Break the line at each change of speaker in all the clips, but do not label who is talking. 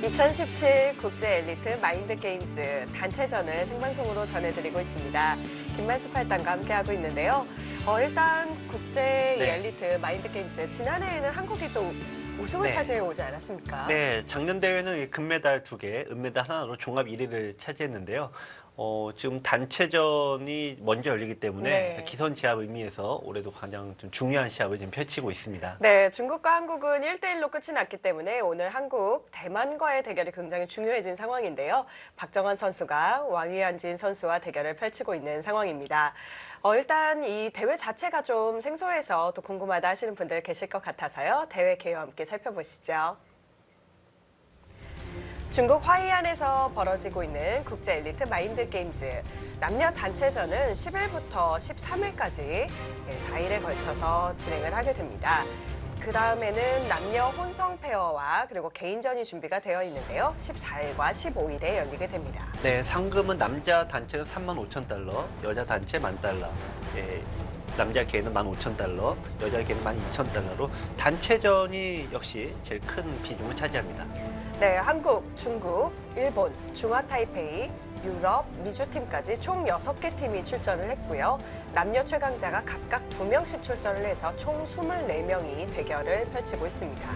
2017 국제 엘리트 마인드 게임즈 단체전을 생방송으로 전해드리고 있습니다. 김만수 팔단과 함께하고 있는데요. 일단 국제
네.
엘리트 마인드 게임즈 지난해에는 한국이 또 우승을
네.
차지해 오지 않았습니까?
네, 작년 대회는 금메달 2개, 은메달 하나로 종합 1위를 차지했는데요. 지금 단체전이 먼저 열리기 때문에
네.
기선 제압 의미에서 올해도 가장 좀 중요한 시합을 지금 펼치고 있습니다.
네, 중국과 한국은 1대1로 끝이 났기 때문에 오늘 한국, 대만과의 대결이 굉장히 중요해진 상황인데요. 박정환 선수가 왕유현진 선수와 대결을 펼치고 있는 상황입니다. 일단 이 대회 자체가 좀 생소해서 또 궁금하다 하시는 분들 계실 것 같아서요. 대회 개요와 함께 살펴보시죠. 중국 화이안에서 벌어지고 있는 국제 엘리트 마인드 게임즈. 남녀 단체전은 10일부터 13일까지 4일에 걸쳐서 진행을 하게 됩니다. 그 다음에는 남녀 혼성 페어와 그리고 개인전이 준비가 되어 있는데요. 14일과 15일에 열리게 됩니다.
네, 상금은 남자 단체는 35,000달러, 여자 단체 10,000달러. 남자 개는 15,000달러, 여자 개는 12,000달러로 단체전이 역시 제일 큰 비중을 차지합니다.
네, 한국, 중국, 일본, 중화타이페이, 유럽, 미주팀까지 총 6개 팀이 출전을 했고요. 남녀 최강자가 각각 2명씩 출전을 해서 총 24명이 대결을 펼치고 있습니다.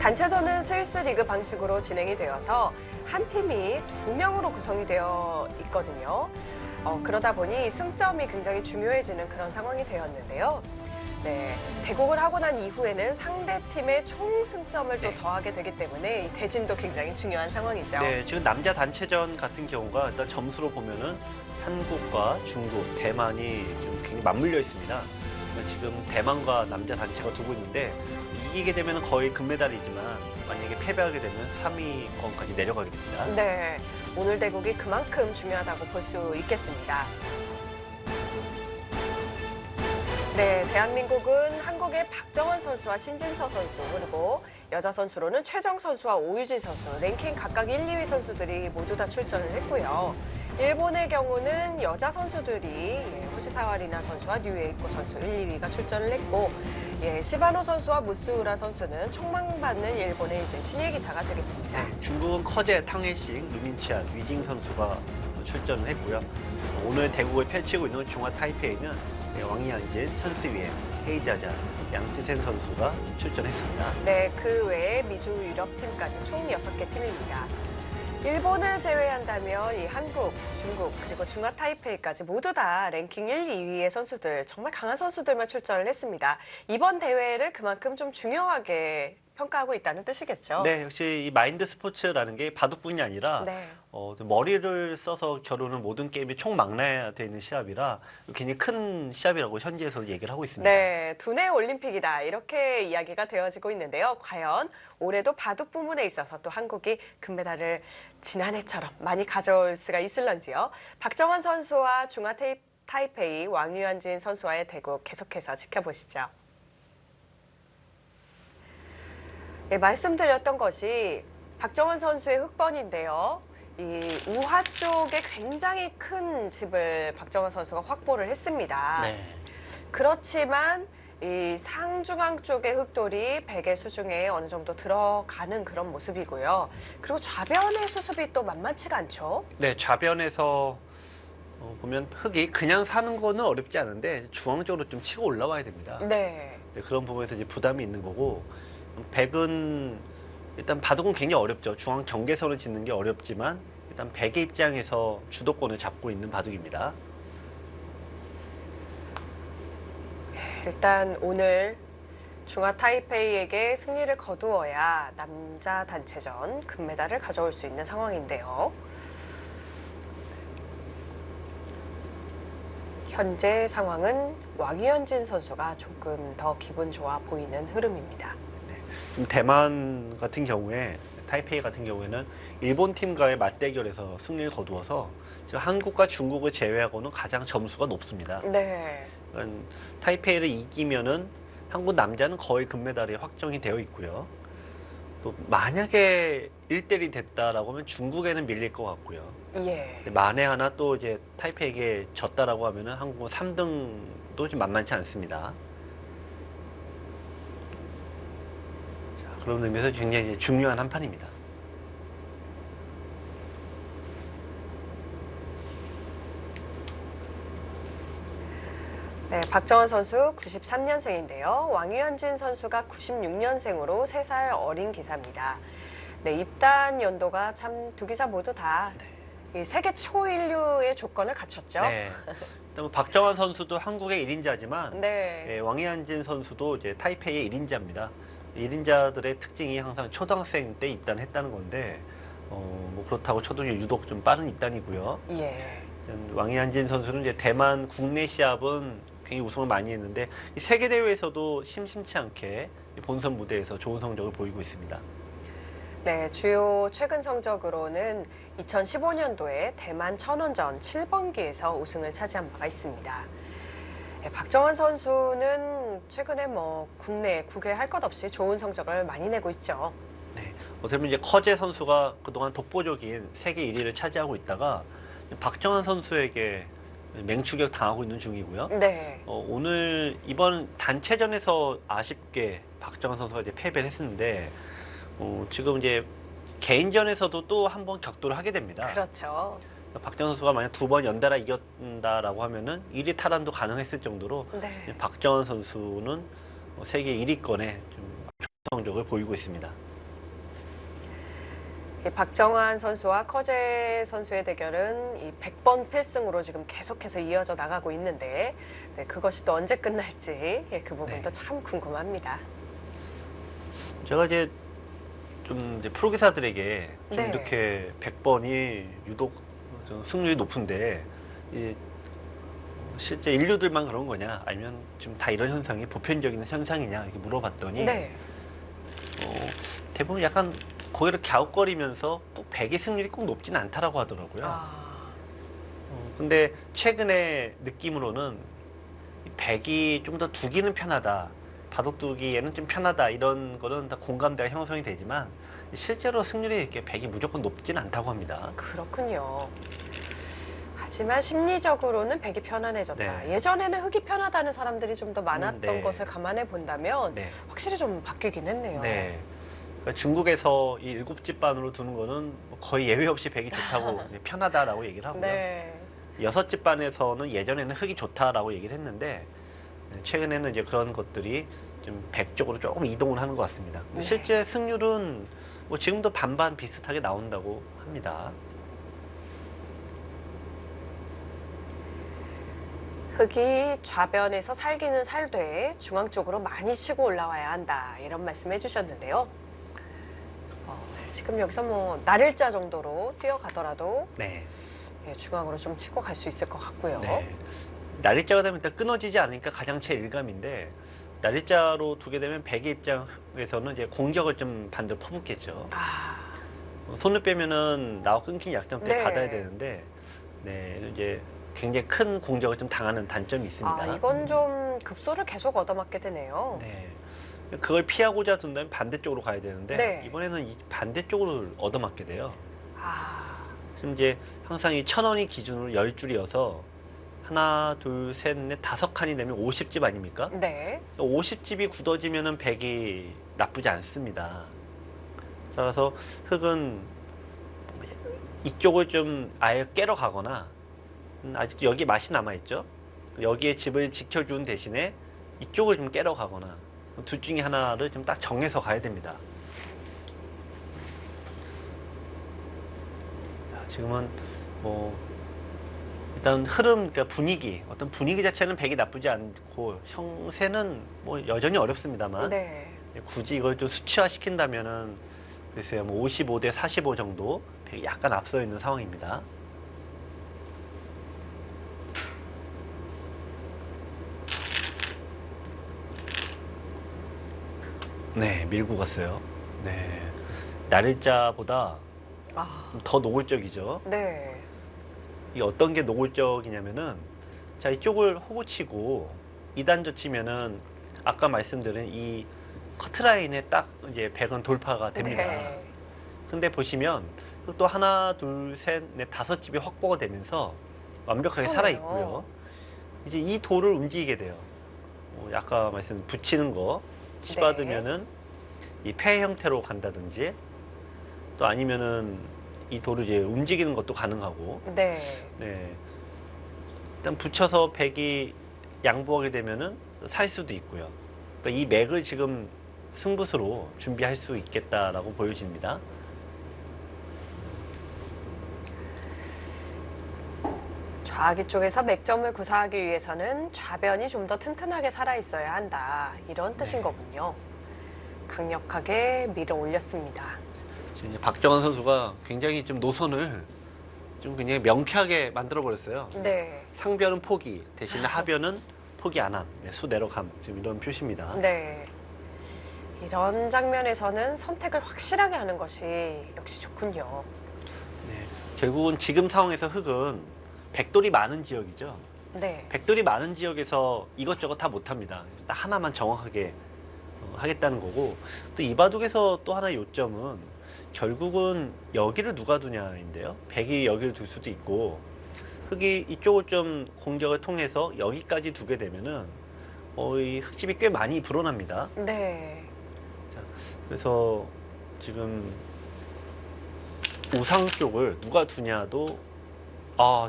단체전은 스위스 리그 방식으로 진행이 되어서 한 팀이 2명으로 구성이 되어 있거든요. 그러다 보니 승점이 굉장히 중요해지는 그런 상황이 되었는데요. 네, 대국을 하고 난 이후에는 상대 팀의 총 승점을 또 더하게 되기 때문에 이 대진도 굉장히 중요한 상황이죠.
네, 지금 남자 단체전 같은 경우가 일단 점수로 보면은 한국과 중국, 대만이 좀 굉장히 맞물려 있습니다. 지금 대만과 남자 단체가 두고 있는데 이기게 되면 거의 금메달이지만 만약에 패배하게 되면 3위권까지 내려가게 됩니다.
네, 오늘 대국이 그만큼 중요하다고 볼 수 있겠습니다. 네, 대한민국은 한국의 박정환 선수와 신진서 선수, 그리고 여자 선수로는 최정 선수와 오유진 선수, 랭킹 각각 1, 2위 선수들이 모두 다 출전을 했고요. 일본의 경우는 여자 선수들이 호시사와리나 선수와 류에이코 선수 1, 2위가 출전을 했고, 시바노 선수와 무스우라 선수는 촉망받는 일본의 이제 신예 기사가 되겠습니다.
네, 중국은 커제, 탕해싱, 루민치안, 위징 선수가 출전을 했고요. 오늘 대국을 펼치고 있는 중화 타이페이는 왕이한진, 천스위엔, 헤이자자, 양치센 선수가 출전했습니다.
네, 그 외에 미주 유럽팀까지 총 6개 팀입니다. 일본을 제외한다면 이 한국, 중국, 그리고 중화 타이페이까지 모두 다 랭킹 1, 2위의 선수들, 정말 강한 선수들만 출전을 했습니다. 이번 대회를 그만큼 좀 중요하게 평가하고 있다는 뜻이겠죠.
네, 역시 이 마인드 스포츠라는 게 바둑뿐이 아니라
네.
좀 머리를 써서 겨루는 모든 게임이 총망라되어 있는 시합이라 굉장히 큰 시합이라고 현지에서 얘기를 하고 있습니다.
네, 두뇌 올림픽이다 이렇게 이야기가 되어지고 있는데요. 과연 올해도 바둑 부문에 있어서 또 한국이 금메달을 지난해처럼 많이 가져올 수가 있을런지요. 박정환 선수와 중화 타이페이 왕유현진 선수와의 대국 계속해서 지켜보시죠. 네, 말씀드렸던 것이 박정환 선수의 흑번인데요. 이 우하 쪽에 굉장히 큰 집을 박정환 선수가 확보를 했습니다.
네.
그렇지만 이 상중앙 쪽의 흑돌이 베개 수중에 어느 정도 들어가는 그런 모습이고요. 그리고 좌변의 수습이 또 만만치가 않죠.
네, 좌변에서 보면 흙이 그냥 사는 거는 어렵지 않은데 중앙 쪽으로 좀 치고 올라와야 됩니다.
네.
네, 그런 부분에서 이제 부담이 있는 거고 백은 일단 바둑은 굉장히 어렵죠. 중앙 경계선을 짓는 게 어렵지만 일단 백의 입장에서 주도권을 잡고 있는 바둑입니다.
일단 오늘 중화 타이페이에게 승리를 거두어야 남자 단체전 금메달을 가져올 수 있는 상황인데요. 현재 상황은 왕유현진 선수가 조금 더 기분 좋아 보이는 흐름입니다.
대만 같은 경우에 타이페이 같은 경우에는 일본 팀과의 맞대결에서 승리를 거두어서 지금 한국과 중국을 제외하고는 가장 점수가 높습니다.
네.
타이페이를 이기면은 한국 남자는 거의 금메달이 확정이 되어 있고요. 또 만약에 1대1이 됐다라고 하면 중국에는 밀릴 것 같고요.
예.
근데 만에 하나 또 이제 타이페이에게 졌다라고 하면은 한국은 3등도 좀 만만치 않습니다. 자, 그런 의미에서 굉장히 중요한 한 판입니다.
네, 박정환 선수 93년생인데요. 왕유현진 선수가 96년생으로 3살 어린 기사입니다. 네, 입단 연도가 참 두 기사 모두 다 이 세계 초인류의 조건을 갖췄죠.
네. 일단 뭐 박정환 선수도 한국의 1인자지만
네.
왕희한진 선수도 이제 타이페이의 1인자입니다. 1인자들의 특징이 항상 초등학생 때 입단했다는 건데 뭐 그렇다고 쳐도 유독 좀 빠른 입단이고요.
예.
왕희한진 선수는 이제 대만 국내 시합은 굉장히 우승을 많이 했는데 이 세계 대회에서도 심심치 않게 본선 무대에서 좋은 성적을 보이고 있습니다.
네, 주요 최근 성적으로는 2015년도에 대만 천원전 7번기에서 우승을 차지한 바가 있습니다. 네, 박정환 선수는 최근에 뭐 국내 국외 할 것 없이 좋은 성적을 많이 내고 있죠.
네, 어떻게 보면 이제 커제 선수가 그동안 독보적인 세계 1위를 차지하고 있다가 박정환 선수에게 맹추격 당하고 있는 중이고요.
네.
오늘 이번 단체전에서 아쉽게 박정환 선수가 이제 패배를 했었는데 지금 이제 개인전에서도 또 한 번 격돌을 하게 됩니다.
그렇죠.
박정환 선수가 만약 2번 연달아 이겼다라고 하면은 1위 탈환도 가능했을 정도로
네.
박정환 선수는 세계 1위권에 좀 좋은 성적을 보이고 있습니다.
이 박정환 선수와 커제 선수의 대결은 이 100번 필승으로 지금 계속해서 이어져 나가고 있는데 네, 그것이 또 언제 끝날지 그 부분도
네.
참 궁금합니다.
제가 이제 좀 이제 프로기사들에게 좀
네.
이렇게 100번이 유독 좀 승률이 높은데 이 실제 인류들만 그런 거냐 아니면 지금 다 이런 현상이 보편적인 현상이냐 이렇게 물어봤더니
네.
대부분 약간 거기를 갸웃거리면서 꼭 100의 승률이 꼭 높진 않다라고 하더라고요.
아,
근데 최근에 느낌으로는 100이 좀 더 두기는 편하다. 바둑두기에는 좀 편하다. 이런 거는 다 공감대가 형성이 되지만 실제로 승률이 이렇게 100이 무조건 높진 않다고 합니다.
그렇군요. 하지만 심리적으로는 백이 편안해졌다.
네.
예전에는 흙이 편하다는 사람들이 좀 더 많았던
네.
것을 감안해 본다면
네.
확실히 좀 바뀌긴 했네요.
네. 그러니까 중국에서 이 7집반으로 두는 거는 거의 예외 없이 100이 좋다고 편하다라고 얘기를 하고요.
네.
6집반에서는 예전에는 흙이 좋다라고 얘기를 했는데 최근에는 이제 그런 것들이 좀 100 쪽으로 조금 이동을 하는 것 같습니다.
네.
실제 승률은 뭐 지금도 반반 비슷하게 나온다고 합니다.
흙이 좌변에서 살기는 살되 중앙 쪽으로 많이 치고 올라와야 한다. 이런 말씀 해주셨는데요. 지금 여기서 뭐 날일자 정도로 뛰어가더라도
네.
중앙으로 좀 치고 갈 수 있을 것 같고요.
네. 날일자가 되면 일단 끊어지지 않으니까 가장 제일감인데 날일자로 두게 되면 백의 입장에서는 이제 공격을 좀 반대로 퍼붓겠죠.
아,
손을 빼면은 나와 끊긴 약점 때
네.
받아야 되는데 네, 이제 굉장히 큰 공격을 좀 당하는 단점이 있습니다.
이건 좀 급소를 계속 얻어맞게 되네요.
네. 그걸 피하고자 둔다면 반대쪽으로 가야 되는데
네.
이번에는 이 반대쪽으로 얻어맞게 돼요.
아,
지금 이제 항상 이 1000원이 기준으로 10줄이어서 하나, 둘, 셋, 넷, 5칸이 되면 50집 아닙니까?
네.
50집이 굳어지면은 100이 나쁘지 않습니다. 따라서 흙은 이쪽을 좀 아예 깨러 가거나 아직도 여기 맛이 남아있죠. 여기에 집을 지켜준 대신에 이쪽을 좀 깨러 가거나 둘 중에 하나를 좀 딱 정해서 가야 됩니다. 자, 지금은 뭐 일단 흐름, 그러니까 분위기, 어떤 분위기 자체는 100이 나쁘지 않고 형세는 뭐 여전히 어렵습니다만
네.
굳이 이걸 좀 수치화 시킨다면은 글쎄요, 뭐 55대 45 정도 100이 약간 앞서 있는 상황입니다. 네, 밀고 갔어요. 네, 날일자보다
아,
더 노골적이죠.
네.
이 어떤 게 노골적이냐면은 자 이쪽을 호구 치고 2단저 치면은 아까 말씀드린 이 커트라인에 딱 이제 100은 돌파가 됩니다.
네.
근데 보시면 또 하나, 둘, 셋, 넷, 5집이 확보가 되면서 완벽하게 살아 있고요. 이제 이 돌을 움직이게 돼요. 아까 말씀 붙이는 거 치받으면은 이 폐 형태로 간다든지 또 아니면은 이 돌을 이제 움직이는 것도 가능하고
네.
네. 일단 붙여서 백이 양보하게 되면은 살 수도 있고요. 그러니까 이 맥을 지금 승부수로 준비할 수 있겠다라고 보여집니다.
좌기 쪽에서 맥점을 구사하기 위해서는 좌변이 좀 더 튼튼하게 살아있어야 한다. 이런 뜻인
네.
거군요. 강력하게 밀어 올렸습니다.
지금 이제 박정환 선수가 굉장히 좀 노선을 좀 굉장히 명쾌하게 만들어 버렸어요.
네.
상변은 포기, 대신에 하변은 포기 안 함, 네, 수 내려감, 지금 이런 표시입니다.
네. 이런 장면에서는 선택을 확실하게 하는 것이 역시 좋군요.
네, 결국은 지금 상황에서 흑은 백돌이 많은 지역이죠.
네.
백돌이 많은 지역에서 이것저것 다 못합니다. 딱 하나만 정확하게 하겠다는 거고, 또 이 바둑에서 또 하나의 요점은 결국은 여기를 누가 두냐인데요. 백이 여기를 둘 수도 있고 흑이 이쪽을 좀 공격을 통해서 여기까지 두게 되면은 이 흑집이 꽤 많이 불어납니다.
네.
자, 그래서 지금 우상 쪽을 누가 두냐도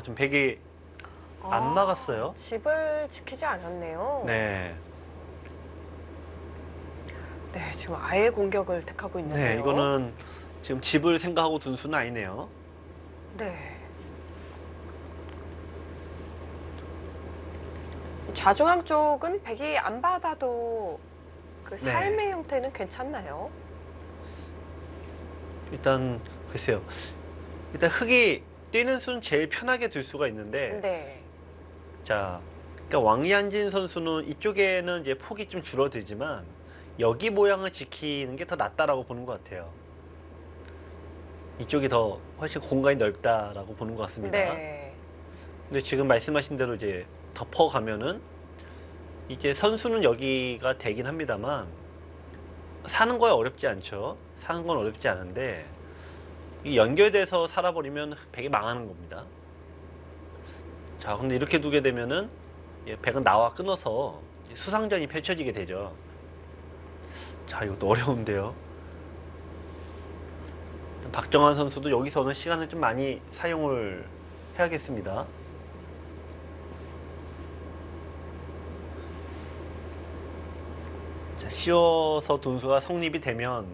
좀 백이 안 막았어요.
집을 지키지 않았네요.
네.
네, 지금 아예 공격을 택하고 있는데요.
네, 이거는 지금 집을 생각하고 둔 수는 아니네요.
네. 좌중앙 쪽은 백이 안 받아도 그
네.
삶의 형태는 괜찮나요?
일단 글쎄요. 일단 흑이 뛰는 수는 제일 편하게 둘 수가 있는데,
네.
자, 그러니까 왕이한진 선수는 이쪽에는 이제 폭이 좀 줄어들지만 여기 모양을 지키는 게 더 낫다라고 보는 것 같아요. 이쪽이 더 훨씬 공간이 넓다라고 보는 것 같습니다.
네.
근데 지금 말씀하신 대로 이제 덮어가면은 이제 선수는 여기가 되긴 합니다만 사는 거야 어렵지 않죠. 사는 건 어렵지 않은데 이 연결돼서 살아버리면 백이 망하는 겁니다. 자, 근데 이렇게 두게 되면은 백은 나와 끊어서 수상전이 펼쳐지게 되죠. 자, 이것도 어려운데요. 박정환 선수도 여기서는 시간을 좀 많이 사용을 해야겠습니다. 자, 씌워서 둔수가 성립이 되면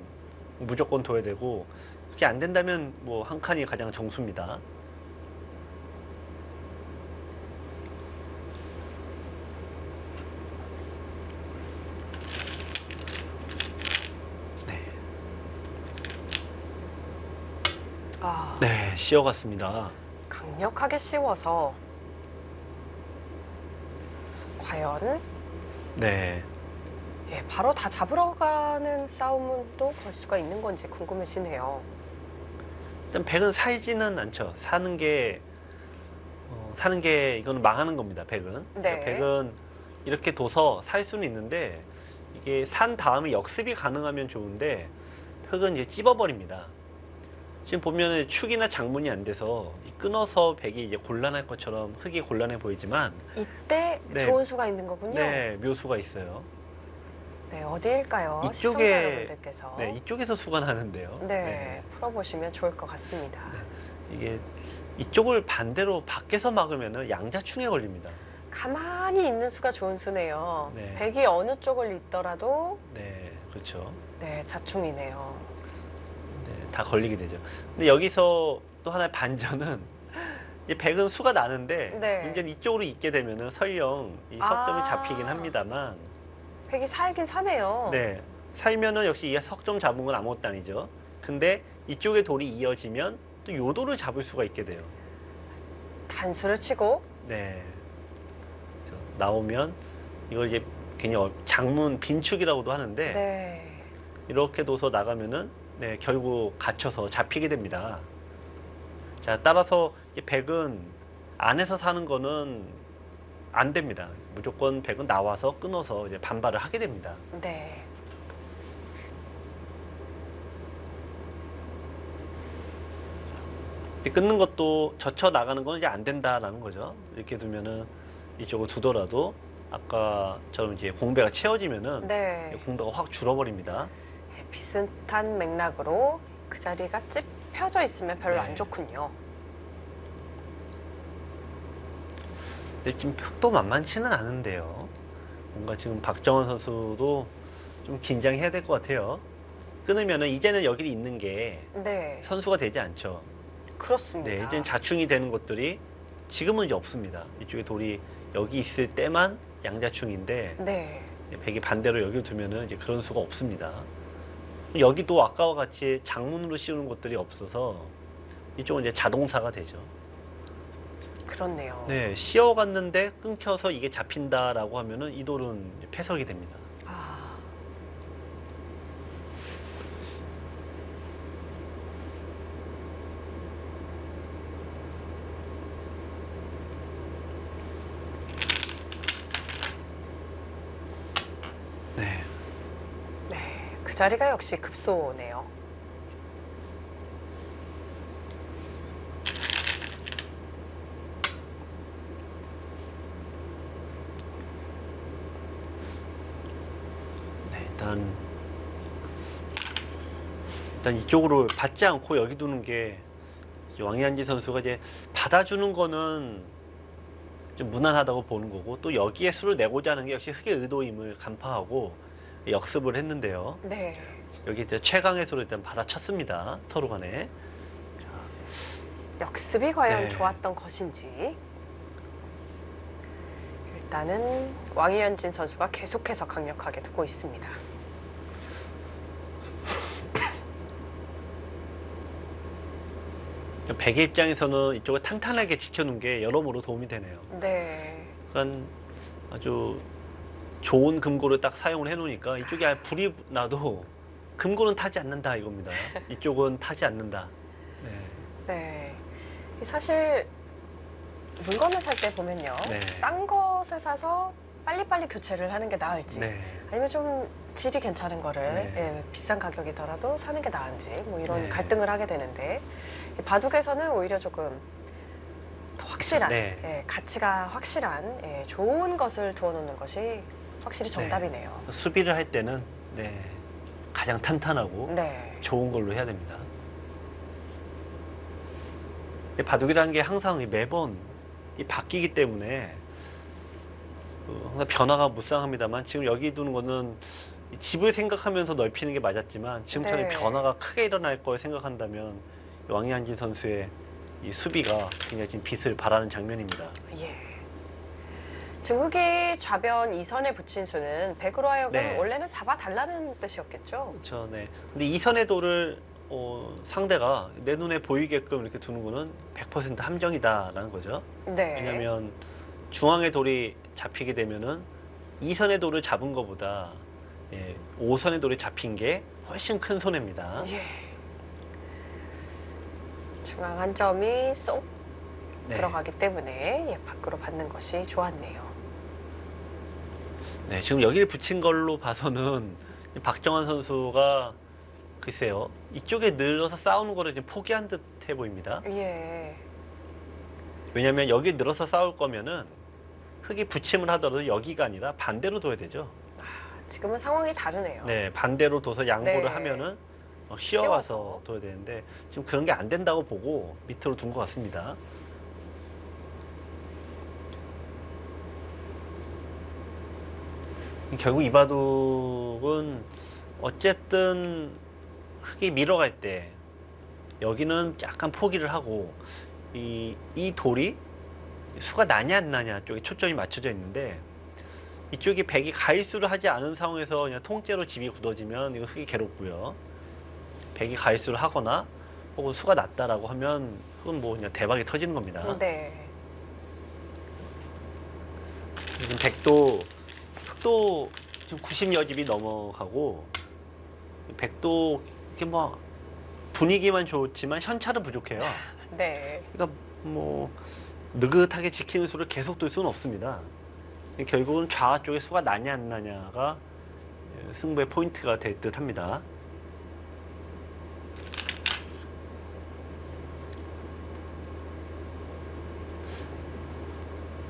무조건 둬야 되고, 그게 안 된다면 뭐 한 칸이 가장 정수입니다. 네, 씌워갔습니다.
강력하게 씌워서 과연
네.
바로 다 잡으러 가는 싸움은 또 걸 수가 있는 건지 궁금해지네요.
일단 백은 살지는 않죠. 사는 게 이거는 망하는 겁니다. 백은.
네.
백은 이렇게 둬서 살 수는 있는데 이게 산 다음에 역습이 가능하면 좋은데 흑은 이제 찝어버립니다. 지금 보면은 축이나 장문이 안 돼서 끊어서 백이 이제 곤란할 것처럼 흑이 곤란해 보이지만
이때
네.
좋은 수가 있는 거군요.
네, 묘수가 있어요.
네, 어디일까요?
이쪽에-
시청자 여러분들께서.
네, 이쪽에서 수가 나는데요.
네, 풀어보시면 좋을 것 같습니다.
이게 이쪽을 반대로 밖에서 막으면은 양자충에 걸립니다.
가만히 있는 수가 좋은 수네요.
네.
백이 어느 쪽을 있더라도
네, 그렇죠.
네, 자충이네요.
네, 다 걸리게 되죠. 근데 여기서 또 하나의 반전은 이제 백은 수가 나는데
네.
문제는 이쪽으로 있게 되면은 설령 이 석점이 잡히긴 합니다만
백이 살긴 사네요.
네, 살면은 역시 이 석점 잡은 건 아무것도 아니죠. 근데 이쪽에 돌이 이어지면 또 요 돌을 잡을 수가 있게 돼요.
단수를 치고
네, 나오면 이걸 이제 굉장히 장문 빈축이라고도 하는데
네.
이렇게 둬서 나가면은 네, 결국 갇혀서 잡히게 됩니다. 자, 따라서 이제 백은 안에서 사는 거는 안 됩니다. 무조건 백은 나와서 끊어서 이제 반발을 하게 됩니다.
네.
근데 끊는 것도 젖혀 나가는 건 이제 안 된다라는 거죠. 이렇게 두면은 이쪽을 두더라도 아까처럼 이제 공배가 채워지면은
네.
공배가 확 줄어버립니다.
비슷한 맥락으로 그 자리가 찝혀져 있으면 별로
네.
안 좋군요.
근데 지금 벽도 만만치는 않은데요. 뭔가 지금 박정원 선수도 좀 긴장해야 될 것 같아요. 끊으면은 이제는 여기 있는 게
네,
선수가 되지 않죠.
그렇습니다.
네, 이제는 자충이 되는 것들이 지금은 이제 없습니다. 이쪽에 돌이 여기 있을 때만 양자충인데
네,
백이 반대로 여기를 두면은 이제 그런 수가 없습니다. 여기도 아까와 같이 장문으로 씌우는 것들이 없어서 이쪽은 이제 자동사가 되죠.
그렇네요.
네, 씌워갔는데 끊겨서 이게 잡힌다라고 하면은 이 돌은 이제 패석이 됩니다.
아,
네.
네, 그 자리가 역시 급소네요.
네, 일단 이쪽으로 받지 않고 여기 두는 게 왕이한지 선수가 이제 받아주는 거는 좀 무난하다고 보는 거고 또 여기에 수를 내고자 하는 게 역시 흑의 의도임을 간파하고 역습을 했는데요.
네,
여기 이제 최강의 수를 일단 받아쳤습니다. 서로 간에.
역습이 과연
네.
좋았던 것인지. 일단은 왕유현진 선수가 계속해서 강력하게 두고 있습니다.
백의 입장에서는 이쪽을 탄탄하게 지켜놓은 게 여러모로 도움이 되네요.
네,
그러니까 아주 좋은 금고를 딱 사용을 해놓으니까 이쪽에 아예 불이 나도 금고는 타지 않는다 이겁니다. 이쪽은 타지 않는다. 네.
네. 사실 물건을 살 때 보면요,
네.
싼 것을 사서 빨리빨리 교체를 하는 게 나을지,
네.
아니면 좀 질이 괜찮은 거를
네.
예, 비싼 가격이더라도 사는 게 나은지 뭐 이런
네.
갈등을 하게 되는데 이 바둑에서는 오히려 조금 더 확실한
네.
예, 가치가 확실한 예, 좋은 것을 두어놓는 것이 확실히 정답이네요.
수비를 할 때는 네. 가장 탄탄하고
네,
좋은 걸로 해야 됩니다. 근데 바둑이라는 게 항상 매번 바뀌기 때문에 항상 변화가 무쌍합니다만 지금 여기 두는 거는 집을 생각하면서 넓히는 게 맞았지만 지금처럼
네.
변화가 크게 일어날 걸 생각한다면 왕이한진 선수의 이 수비가 굉장히 지금 빛을 발하는 장면입니다.
예. 지금 흑이 좌변 2선에 붙인 수는 백으로 하여금
네.
원래는 잡아달라는 뜻이었겠죠?
그렇죠. 네. 근데 이선의 돌을 상대가 내 눈에 보이게끔 이렇게 두는 거는 100% 함정이다라는 거죠.
네.
왜냐하면 중앙의 돌이 잡히게 되면은 2선의 돌을 잡은 것보다 5선의 돌이 잡힌 게 훨씬 큰 손해입니다.
예. 중앙 한 점이 쏙
네.
들어가기 때문에 예, 밖으로 받는 것이 좋았네요.
네, 지금 여기를 붙인 걸로 봐서는 박정환 선수가 글쎄요, 이쪽에 늘어서 싸우는 거를 지금 포기한 듯해 보입니다.
예.
왜냐하면 여기 늘어서 싸울 거면은 흑이 붙임을 하더라도 여기가 아니라 반대로 둬야 되죠.
지금은 상황이 다르네요.
네, 반대로 둬서 양보를
네.
하면은 씌워가서
씌워서.
둬야 되는데 지금 그런 게 안 된다고 보고 밑으로 둔 것 같습니다. 결국 이 바둑은 어쨌든 흑이 밀어갈 때 여기는 약간 포기를 하고 이 돌이 수가 나냐 안 나냐 쪽에 초점이 맞춰져 있는데 이쪽이 백이 가일수를 하지 않은 상황에서 그냥 통째로 집이 굳어지면 이거 흑이 괴롭고요. 백이 가일수를 하거나 혹은 수가 낮다라고 하면 흑은 뭐 그냥 대박이 터지는 겁니다.
네.
지금 흑도 지금 90여 집이 넘어가고 백도 이렇게 뭐 분위기만 좋지만 현찰은 부족해요.
네.
그러니까 뭐 느긋하게 지키는 수를 계속 둘 수는 없습니다. 결국은 좌 쪽에 수가 나냐 안 나냐가 승부의 포인트가 될 듯 합니다.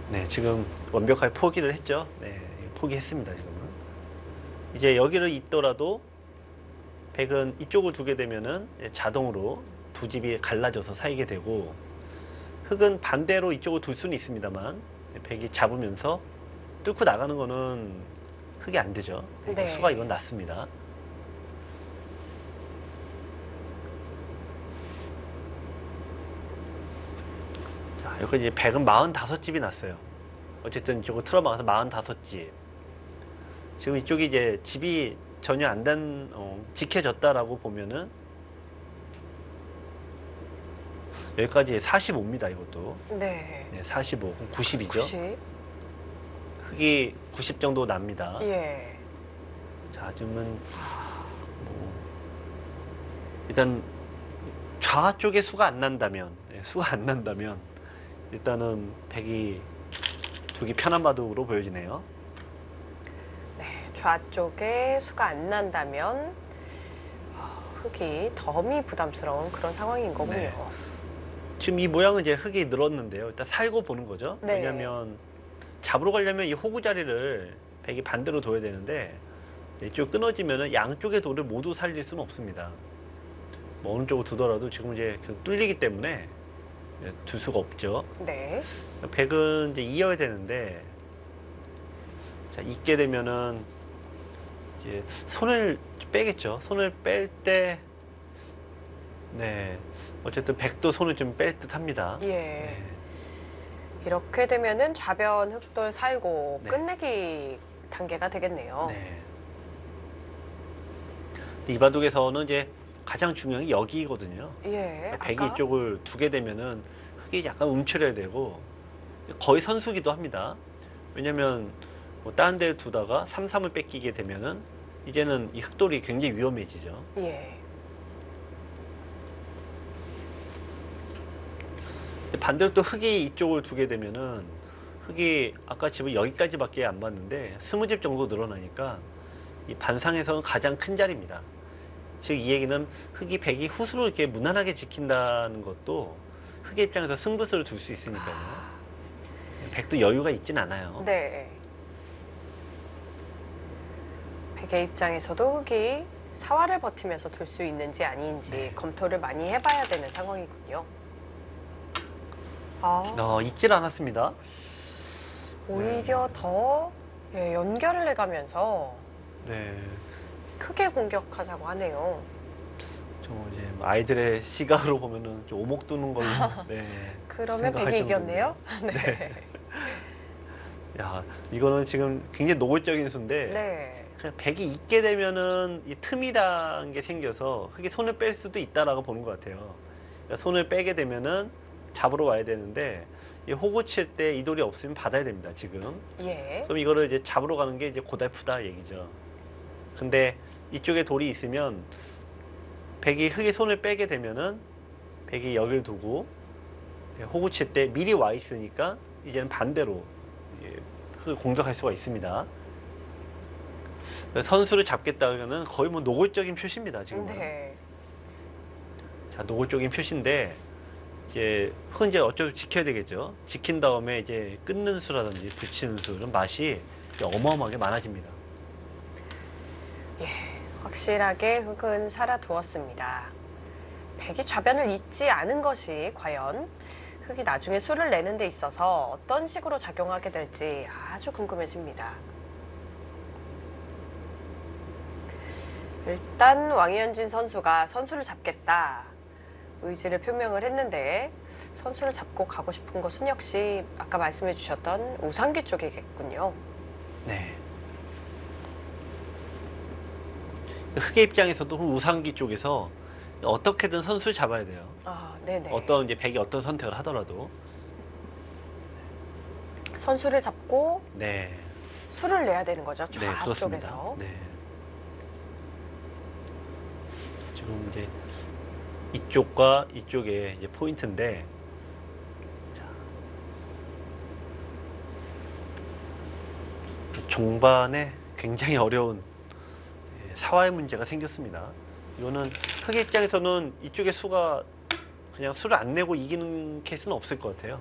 네, 지금 완벽하게 포기를 했죠. 네, 포기했습니다, 지금은. 이제 여기를 잇더라도 백은 이쪽을 두게 되면은 자동으로 두 집이 갈라져서 쌓이게 되고, 흑은 반대로 이쪽을 둘 수는 있습니다만 백이 잡으면서 뚫고 나가는 거는 흑이 안 되죠.
네.
수가 이건 낮습니다. 자, 여기 이제 백은 45집이 났어요. 어쨌든 이쪽으로 틀어막아서 45집. 지금 이쪽이 이제 집이 전혀 지켜졌다라고 보면은 여기까지 45입니다. 이것도.
네.
네, 45, 90이죠.
90.
흑이 90 정도 납니다.
예.
자, 지금은 일단 좌 쪽에 수가 안 난다면, 일단은 백이 두기 편한 바둑으로 보여지네요.
네. 좌쪽에 수가 안 난다면 흑이 덤이 부담스러운 그런 상황인 거군요.
네. 지금 이 모양은 이제 흑이 늘었는데요. 일단 살고 보는 거죠.
네.
왜냐하면 잡으러 가려면 이 호구 자리를 백이 반대로 둬야 되는데, 이쪽 끊어지면은 양쪽의 돌을 모두 살릴 수는 없습니다. 뭐 어느 쪽으로 두더라도 지금 이제 뚫리기 때문에 둘 수가 없죠.
네.
백은 이제 이어야 되는데, 자, 잇게 되면은 이제 손을 빼겠죠. 손을 뺄 때, 네, 어쨌든 백도 손을 좀 뺄 듯 합니다.
예.
네.
이렇게 되면은 좌변 흑돌 살고
네.
끝내기 단계가 되겠네요.
네. 이 바둑에서는 이제 가장 중요한 게 여기거든요.
예.
백이
아까?
이쪽을 두게 되면은 흑이 약간 움츠려야 되고, 거의 선수기도 합니다. 왜냐면 뭐 다른 데 두다가 3, 3을 뺏기게 되면은 이제는 이 흑돌이 굉장히 위험해지죠.
예.
근데 반대로 또 흑이 이쪽을 두게 되면은 흑이 아까 집은 여기까지밖에 안 봤는데 20집 정도 늘어나니까 이 반상에서는 가장 큰 자리입니다. 즉 이 얘기는 흑이 백이 후수로 이렇게 무난하게 지킨다는 것도 흑의 입장에서 승부수를 둘 수 있으니까요. 백도 여유가 있진 않아요.
네. 백의 입장에서도 흑이 사활을 버티면서 둘 수 있는지 아닌지
네.
검토를 많이 해봐야 되는 상황이군요.
잊질 않았습니다.
오히려 더 연결을 해가면서
네.
크게 공격하자고 하네요.
좀 이제 아이들의 시각으로 보면은 좀 오목 두는 걸로. 네.
그러면
생각할
백이 이겼네요.
네. 야, 이거는 지금 굉장히 노골적인 수인데,
네.
그냥 백이 있게 되면은 이 틈이라는 게 생겨서 흑이 손을 뺄 수도 있다라고 보는 것 같아요. 그러니까 손을 빼게 되면은 잡으러 와야 되는데, 이 호구 칠 때 이 돌이 없으면 받아야 됩니다, 지금.
예.
그럼 이거를 이제 잡으러 가는 게 이제 고달프다 얘기죠. 근데 이쪽에 돌이 있으면 백이 흑이 손을 빼게 되면은 백이 여기를 두고 호구 칠 때 미리 와 있으니까 이제는 반대로 흑을 공격할 수가 있습니다. 선수를 잡겠다는 거의 뭐 노골적인 표시입니다, 지금.
네.
자, 노골적인 표시인데, 이제 흑은 이제 어쩔 지켜야 되겠죠. 지킨 다음에 이제 끊는 수라든지 붙이는 수는 맛이 이제 어마어마하게 많아집니다.
예. 확실하게 흑은 살아두었습니다. 백이 좌변을 잇지 않은 것이 과연 흑이 나중에 수를 내는 데 있어서 어떤 식으로 작용하게 될지 아주 궁금해집니다. 일단 왕유현진 선수가 선수를 잡겠다 의지를 표명을 했는데, 선수를 잡고 가고 싶은 것은 역시 아까 말씀해 주셨던 우상기 쪽이겠군요.
네. 흑의 입장에서도 우상기 쪽에서 어떻게든 선수를 잡아야 돼요.
아, 네네.
어떤 이제 백이 어떤 선택을 하더라도.
선수를 잡고
네.
수를 내야 되는 거죠.
네, 그렇습니다.
좌쪽에서.
네. 지금 이제 이쪽과 이쪽에 이제 포인트인데, 자, 종반에 굉장히 어려운 사활 문제가 생겼습니다. 이거는 흑의 입장에서는 이쪽의 수가 그냥 수를 안 내고 이기는 케이스는 없을 것 같아요.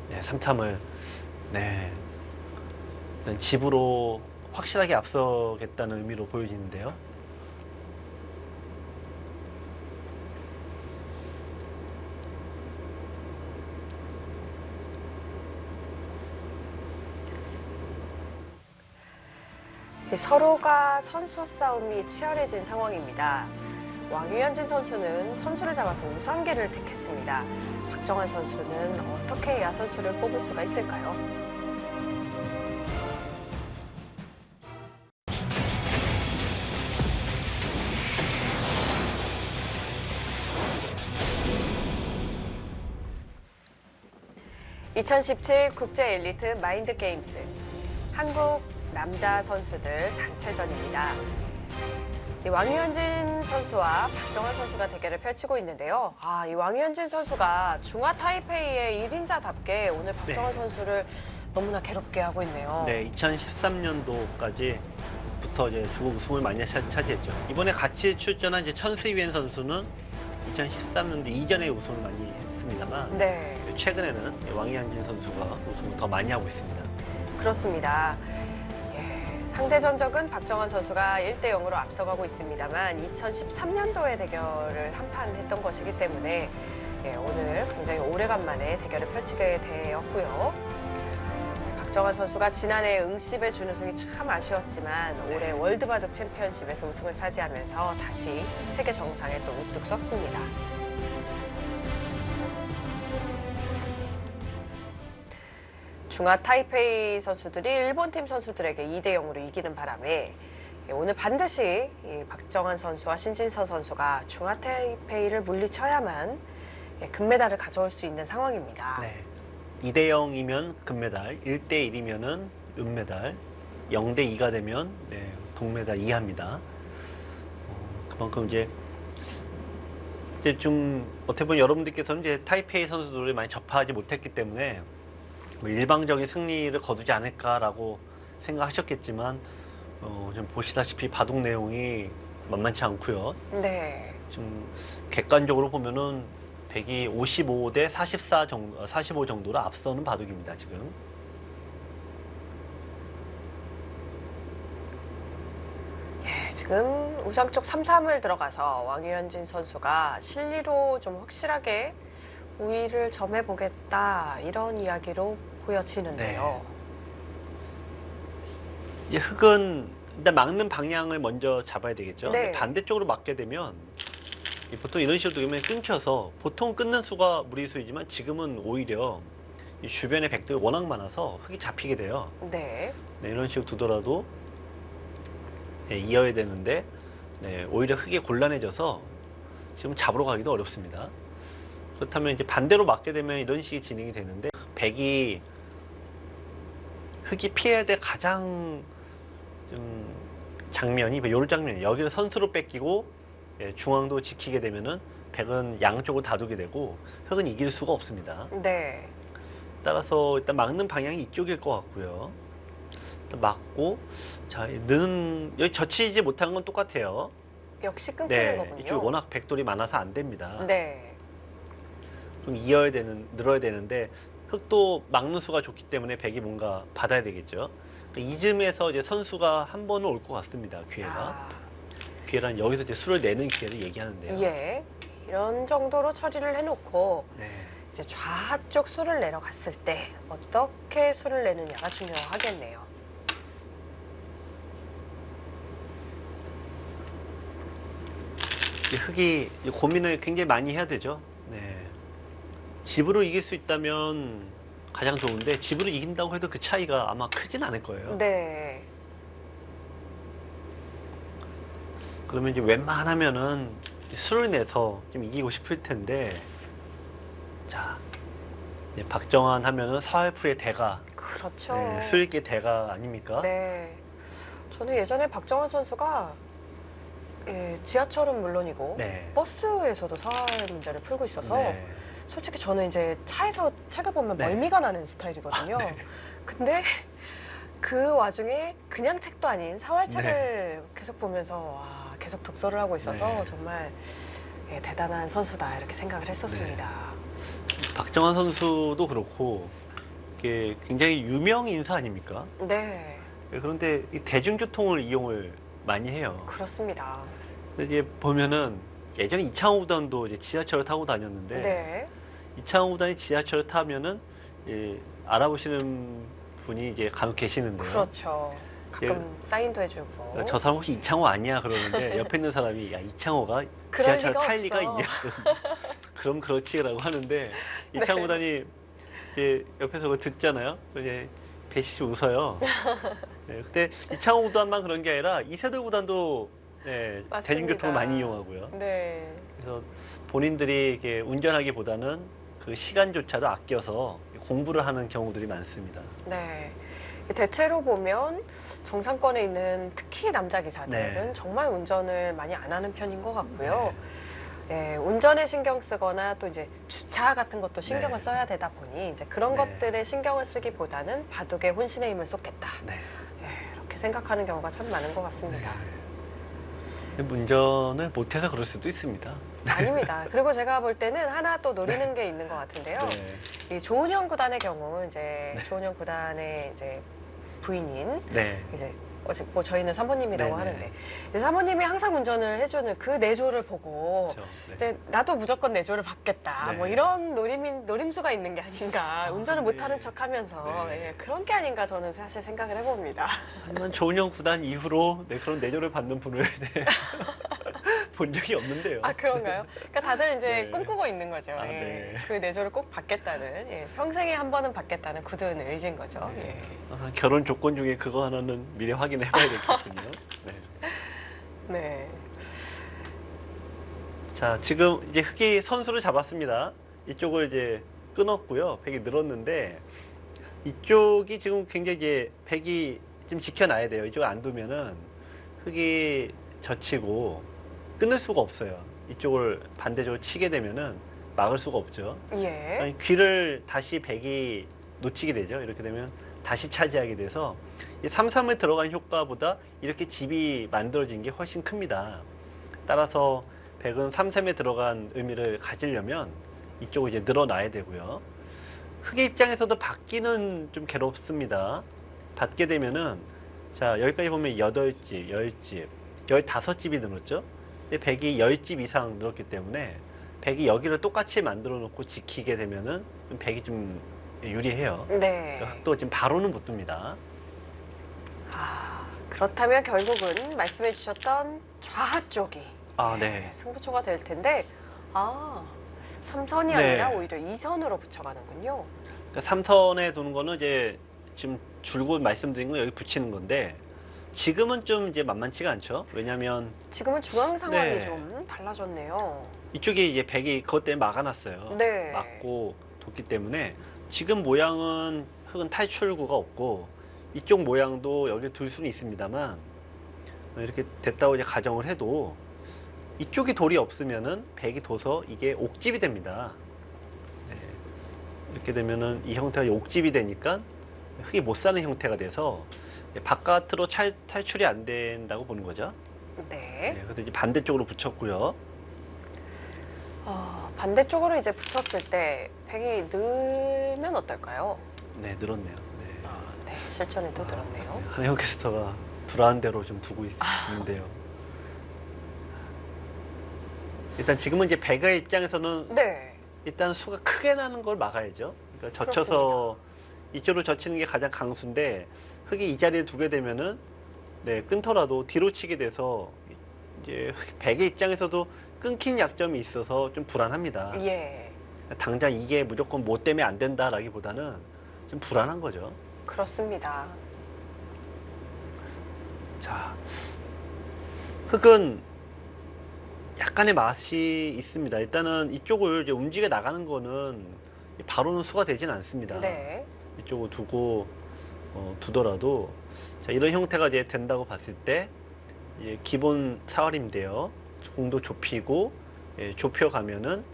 네, 3탐을 네, 일단 집으로 확실하게 앞서겠다는 의미로 보여지는데요.
서로가 선수 싸움이 치열해진 상황입니다. 왕유현진 선수는 선수를 잡아서 우상계를 택했습니다. 박정환 선수는 어떻게 해야 선수를 뽑을 수가 있을까요? (2017) 국제 엘리트 마인드 게임스 한국 남자 선수들 단체전입니다. 왕유현진 선수와 박정환 선수가 대결을 펼치고 있는데요. 이 왕유현진 선수가 중화 타이페이의 1인자답게 오늘 박정환 선수를 너무나 괴롭게 하고 있네요.
네, 2013년도까지부터 이제 중국 우승을 많이 차지했죠. 이번에 같이 출전한 이제 천스위엔 선수는 2013년도 이전에 우승을 많이 했습니다만,
네,
최근에는 왕유현진 선수가 우승을 더 많이 하고 있습니다.
그렇습니다. 상대 전적은 박정환 선수가 1대0으로 앞서가고 있습니다만 2013년도에 대결을 한 판 했던 것이기 때문에 오늘 굉장히 오래간만에 대결을 펼치게 되었고요. 박정환 선수가 지난해 응시배 준우승이 참 아쉬웠지만 올해 월드바둑 챔피언십에서 우승을 차지하면서 다시 세계 정상에 또 우뚝 섰습니다. 중화 타이페이 선수들이 일본 팀 선수들에게 2대0으로 이기는 바람에 오늘 반드시 박정환 선수와 신진서 선수가 중화 타이페이를 물리쳐야만 금메달을 가져올 수 있는 상황입니다.
네. 2대0이면 금메달, 1대1이면은 은메달, 0대2가 되면 동메달 이하입니다. 그만큼 이제 좀 어떻게 보면 여러분들께서는 이제 타이페이 선수들을 많이 접하지 못했기 때문에 일방적인 승리를 거두지 않을까라고 생각하셨겠지만 좀 보시다시피 바둑 내용이 만만치 않고요.
네.
좀 객관적으로 보면은 155대 45 정도로 앞서는 바둑입니다, 지금.
지금 우상 쪽 3-3을 들어가서 왕유현진 선수가 실리로 좀 확실하게 우위를 점해보겠다 이런 이야기로 보여지는데요.
이제 흙은 일단 막는 방향을 먼저 잡아야 되겠죠.
네.
근데 반대쪽으로 막게 되면 보통 이런 식으로 되면 끊겨서 보통 끊는 수가 무리수이지만 지금은 오히려 이 주변에 백돌이 워낙 많아서 흙이 잡히게 돼요.
네.
이런 식으로 두더라도 이어야 되는데 오히려 흙이 곤란해져서 지금 잡으러 가기도 어렵습니다. 그렇다면 이제 반대로 맞게 되면 이런 식이 진행이 되는데 흙이 피해야 될 가장 좀 장면이 이런 장면이에요. 여기를 선수로 뺏기고 중앙도 지키게 되면은 백은 양쪽을 다두게 되고 흙은 이길 수가 없습니다.
네.
따라서 일단 막는 방향이 이쪽일 것 같고요. 일단 막고 여기 젖히지 못하는 건 똑같아요.
역시 끊기는 거군요.
이쪽 워낙 백돌이 많아서 안 됩니다.
네.
좀 늘어야 되는데 흙도 막는 수가 좋기 때문에 백이 뭔가 받아야 되겠죠. 이쯤에서 이제 선수가 한 번은 올 것 같습니다. 기회가. 기회란 여기서 이제 수를 내는 기회를 얘기하는데요.
예. 이런 정도로 처리를 해놓고
네.
이제 좌쪽 수를 내려갔을 때 어떻게 수를 내느냐가 중요하겠네요.
흙이 고민을 굉장히 많이 해야 되죠. 네. 집으로 이길 수 있다면 가장 좋은데 집으로 이긴다고 해도 그 차이가 아마 크진 않을 거예요.
네.
그러면 이제 웬만하면은 수를 내서 좀 이기고 싶을 텐데, 자, 이제 박정환 하면은 사회프의 대가,
그렇죠.
수익의 대가 아닙니까?
네. 저는 예전에 박정환 선수가 지하철은 물론이고
네.
버스에서도 사회 문제를 풀고 있어서
네.
솔직히 저는 이제 차에서 책을 보면
네.
멀미가 나는 스타일이거든요.
네.
근데 그 와중에 그냥 책도 아닌 사활책을 계속 보면서 와, 계속 독서를 하고 있어서
네.
정말 대단한 선수다 이렇게 생각을 했었습니다.
박정환 선수도 그렇고 이게 굉장히 유명 인사 아닙니까?
네.
그런데 이 대중교통을 이용을 많이 해요.
그렇습니다.
근데 이제 보면은 예전에 이창호 구단도 이제 지하철을 타고 다녔는데
네.
이창호 구단이 지하철을 타면은 알아보시는 분이 이제 간혹 계시는데요.
그렇죠. 가끔 사인도 해주고.
저 사람 혹시 이창호 아니야 그러는데 옆에 있는 사람이 야 이창호가
그럴
지하철
리가
탈
없어.
리가 있냐? 그럼 그렇지라고 하는데 이창호
네.
구단이 이제 옆에서 그거 듣잖아요. 이제 배시시 웃어요. 네, 근데 이창호 구단만 그런 게 아니라 이세돌 구단도 네,
맞습니다.
대중교통을 많이 이용하고요.
네.
그래서 본인들이 이렇게 운전하기보다는 그 시간조차도 아껴서 공부를 하는 경우들이 많습니다.
네. 대체로 보면 정상권에 있는 특히 남자 기사들은
네.
정말 운전을 많이 안 하는 편인 것 같고요. 네, 운전에 신경 쓰거나 또 이제 주차 같은 것도 신경을
네.
써야 되다 보니 이제 그런
네.
것들에 신경을 쓰기보다는 바둑에 혼신의 힘을 쏟겠다.
네.
네, 이렇게 생각하는 경우가 참 많은 것 같습니다.
운전을 못해서 그럴 수도 있습니다.
아닙니다. 그리고 제가 볼 때는 하나 또 노리는 게 있는 것 같은데요.
네.
이 조은현 구단의 경우 이제
네.
조은현 구단의 이제 부인인
네.
이제 뭐 저희는 사모님이라고
네네.
하는데 이제 사모님이 항상 운전을 해주는 그 내조를 보고
그렇죠. 네.
이제 나도 무조건 내조를 받겠다
네.
뭐 이런 노림수가 있는 게 아닌가 운전을
네.
못하는 척하면서
네.
예, 그런 게 아닌가 저는 사실 생각을 해봅니다.
하지만 조은영 구단 이후로 그런 내조를 받는 분을 본 적이 없는데요.
아 그런가요? 그러니까 다들 이제
네.
꿈꾸고 있는 거죠.
아,
예.
네.
그 내조를 꼭 받겠다는 예, 평생에 한 번은 받겠다는 굳은 의지인 거죠.
네.
예.
결혼 조건 중에 그거 하나는 미리 확인해 봐야 되겠군요. 네.
네.
자, 지금 이제 흑이 선수를 잡았습니다. 이쪽을 이제 끊었고요. 백이 늘었는데 이쪽이 지금 굉장히 이제 백이 좀 지켜놔야 돼요. 이쪽을 안 두면은 흑이 젖히고 끊을 수가 없어요. 이쪽을 반대쪽으로 치게 되면은 막을 수가 없죠.
예.
아니, 귀를 다시 백이 놓치게 되죠. 이렇게 되면 다시 차지하게 돼서 이 3-3을 들어간 효과보다 이렇게 집이 만들어진 게 훨씬 큽니다. 따라서 백은 3-3에 들어간 의미를 가지려면 이쪽을 이제 늘어놔야 되고요. 흑의 입장에서도 받기는 좀 괴롭습니다. 받게 되면은 자 여기까지 보면 8집, 10집, 15집이 늘었죠. 근데 백이 10집 이상 늘었기 때문에 백이 여기를 똑같이 만들어 놓고 지키게 되면은 백이 좀 유리해요.
네.
흑도 지금 바로는 못 둡니다.
아, 그렇다면 결국은 말씀해 주셨던 좌하 쪽이
아, 네.
승부처가 될 텐데 아, 3선이
네.
아니라 오히려 2선으로 붙여가는군요.
그러니까 3선에 두는 거는 이제 지금 줄곧 말씀드린 건 여기 붙이는 건데 지금은 좀 이제 만만치가 않죠. 왜냐하면
지금은 중앙 상황이
네.
좀 달라졌네요.
이쪽에 이제 백이 그것 때문에 막아놨어요.
네.
막고 뒀기 때문에 지금 모양은 흑은 탈출구가 없고 이쪽 모양도 여기 둘 수는 있습니다만 이렇게 됐다고 이제 가정을 해도 이쪽이 돌이 없으면은 백이 둬서 이게 옥집이 됩니다. 네. 이렇게 되면은 이 형태가 옥집이 되니까 흑이 못 사는 형태가 돼서 바깥으로 탈출이 안 된다고 보는 거죠.
네.
네, 그래서 이제 반대쪽으로 붙였고요.
반대쪽으로 이제 붙였을 때 백이 늘면 어떨까요?
네, 늘었네요. 네.
네, 실전에도 늘었네요.
한혜영 캐스터가 불안한 대로 좀 두고 있는데요. 일단 지금은 이제 백의 입장에서는
네.
일단 수가 크게 나는 걸 막아야죠. 그러니까 젖혀서 이쪽으로 젖히는 게 가장 강수인데 흑이 이 자리를 두게 되면은 네, 끊더라도 뒤로 치게 돼서 이제 백의 입장에서도 끊긴 약점이 있어서 좀 불안합니다.
예.
당장 이게 무조건 뭐 때문에 안 된다라기보다는 좀 불안한 거죠.
그렇습니다.
자, 흑은 약간의 맛이 있습니다. 일단은 이쪽을 이제 움직여 나가는 거는 바로는 수가 되진 않습니다.
네.
이쪽을 두고 두더라도 자, 이런 형태가 이제 된다고 봤을 때 이제 기본 사활인데요. 궁도 좁히고 좁혀가면은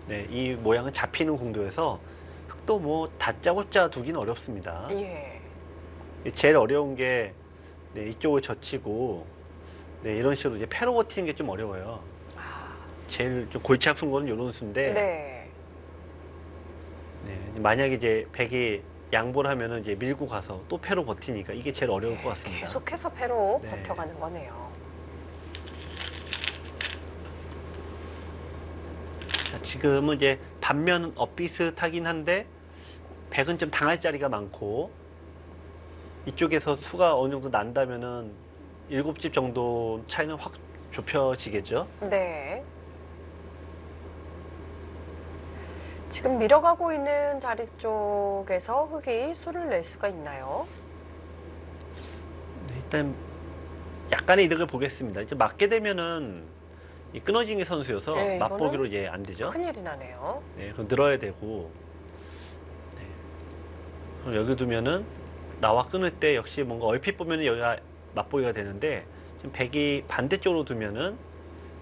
네, 이 모양은 잡히는 궁도에서 흑도 뭐 다짜고짜 두기는 어렵습니다.
예.
제일 어려운 게 네, 이쪽을 젖히고 네, 이런 식으로 이제 패로 버티는 게 좀 어려워요.
아,
제일 좀 골치 아픈 거는 이런 수인데
네.
네, 만약에 이제 백이 양보를 하면은 이제 밀고 가서 또 패로 버티니까 이게 제일 어려울 것 같습니다.
계속해서 패로
네.
버텨가는 거네요.
자, 지금은 이제 반면은 엇비슷하긴 한데 백은 좀 당할 자리가 많고 이쪽에서 수가 어느 정도 난다면은 7집 정도 차이는 확 좁혀지겠죠.
네. 지금 밀어가고 있는 자리 쪽에서 흑이 수를 낼 수가 있나요?
네, 일단 약간의 이득을 보겠습니다. 이제 맞게 되면은 이 끊어지기 선수여서
네, 이거는
맛보기로 이제 안 되죠.
큰일이 나네요.
네, 그럼 늘어야 되고. 네. 그럼 여기 두면은 나와 끊을 때 역시 뭔가 얼핏 보면은 여기가 맛보기가 되는데 지금 백이 반대쪽으로 두면은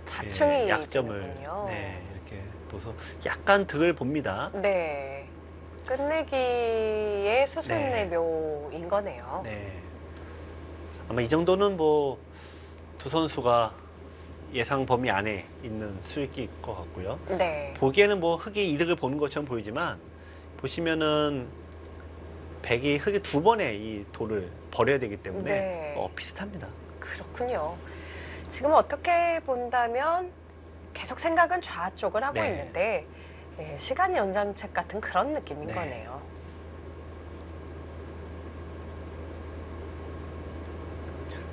자충이
약점을
되는군요.
네, 이렇게 둬서 약간 득을 봅니다.
네. 끝내기의 수순의
네.
묘인 거네요.
네. 아마 이 정도는 뭐 두 선수가 예상 범위 안에 있는 수익일 것 같고요.
네.
보기에는 뭐 흑이 이득을 보는 것처럼 보이지만 보시면은 백이 흑이 두 번의 이 돌을 버려야 되기 때문에
네.
비슷합니다.
그렇군요. 지금 어떻게 본다면 계속 생각은 좌 쪽을 하고
네.
있는데 시간 연장책 같은 그런 느낌인
네.
거네요.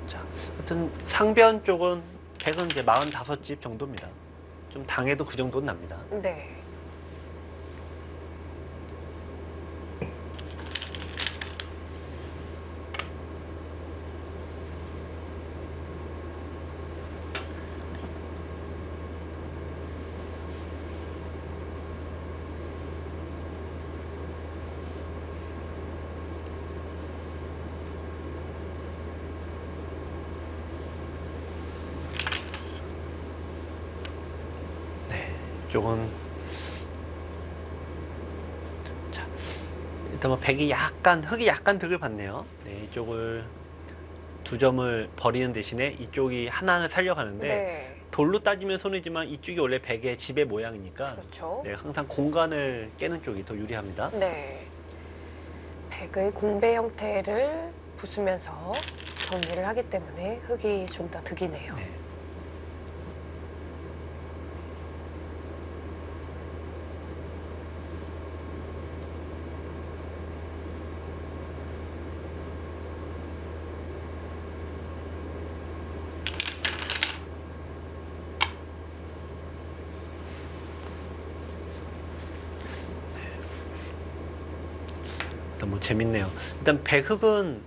자, 하여튼 상변 쪽은 백은 이제 45집 정도입니다. 좀 당해도 그 정도는 납니다.
네.
이쪽은 자, 일단 뭐 백이 약간 흑이 약간 득을 받네요. 네, 이쪽을 두 점을 버리는 대신에 이쪽이 하나를 살려가는데
네.
돌로 따지면 손해지만 이쪽이 원래 백의 집의 모양이니까
그렇죠.
네, 항상 공간을 깨는 쪽이 더 유리합니다.
네. 백의 공배 형태를 부수면서 정리를 하기 때문에 흑이 좀 더 득이네요.
네. 일단 뭐 재밌네요. 일단 백흑은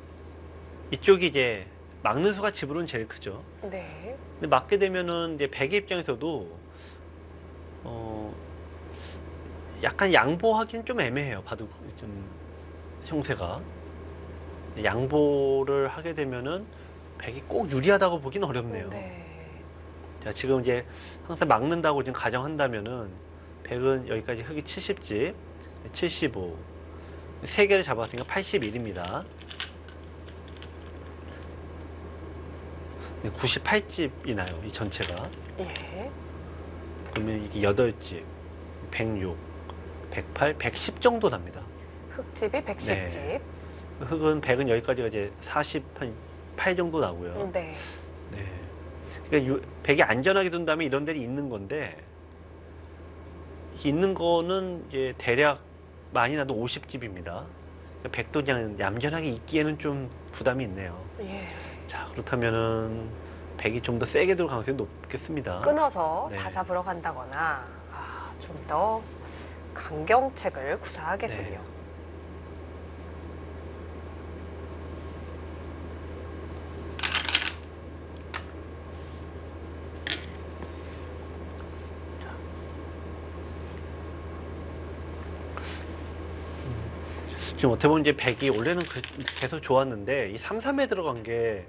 이쪽이 이제 막는 수가 집으로는 제일 크죠.
네.
근데 맞게 되면은 이제 백의 입장에서도 약간 양보하기는 좀 애매해요. 봐도 좀 형세가 양보를 하게 되면은 백이 꼭 유리하다고 보기는 어렵네요.
네.
자, 지금 이제 항상 막는다고 지금 가정한다면은 백은 여기까지 흑이 70집, 75, 세 개를 잡았으니까 81입니다. 98집이 나요, 이 전체가.
예.
그러면 이게 8집, 106, 108, 110 정도 납니다.
흑집이 110집.
네. 흑은 100은 여기까지가 이제 40, 한 8 정도 나고요.
네.
네. 그러니까 100이 안전하게 둔다면 이런 데는 있는 건데, 있는 거는 이제 대략 많이 나도 50집입니다. 100도 그냥 얌전하게 있기에는 좀 부담이 있네요.
예.
자, 그렇다면은 100이 좀 더 세게 들어갈 가능성이 높겠습니다.
끊어서
네.
다 잡으러 간다거나 좀 더 강경책을 구사하겠군요.
네. 지금 어떻게 보면 이제 100이 원래는 계속 좋았는데 이 3, 3에 들어간 게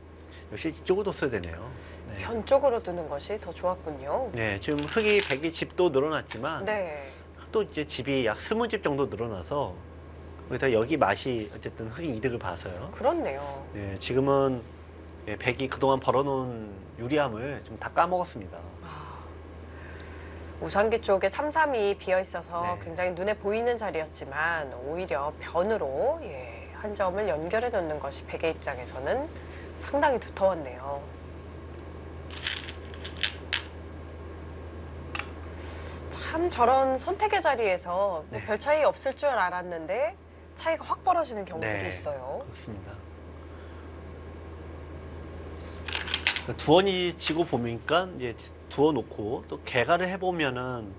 역시 이쪽으로 써야 되네요. 네.
편 쪽으로 두는 것이 더 좋았군요.
네, 지금 흑이 100이 집도 늘어났지만
네.
또 이제 집이 약 20집 정도 늘어나서 거기다 여기 맛이 어쨌든 흑이 이득을 봐서요.
그렇네요.
네, 지금은 100이 그동안 벌어놓은 유리함을 좀 다 까먹었습니다.
우상기 쪽에 3-3이 비어 있어서
네.
굉장히 눈에 보이는 자리였지만 오히려 변으로 한 점을 연결해 놓는 것이 백의 입장에서는 상당히 두터웠네요. 참 저런 선택의 자리에서
네.
별 차이 없을 줄 알았는데 차이가 확 벌어지는 경우들이
네.
있어요.
그렇습니다. 두원이 지고 보니까 이제 두어 놓고 또 개가를 해보면은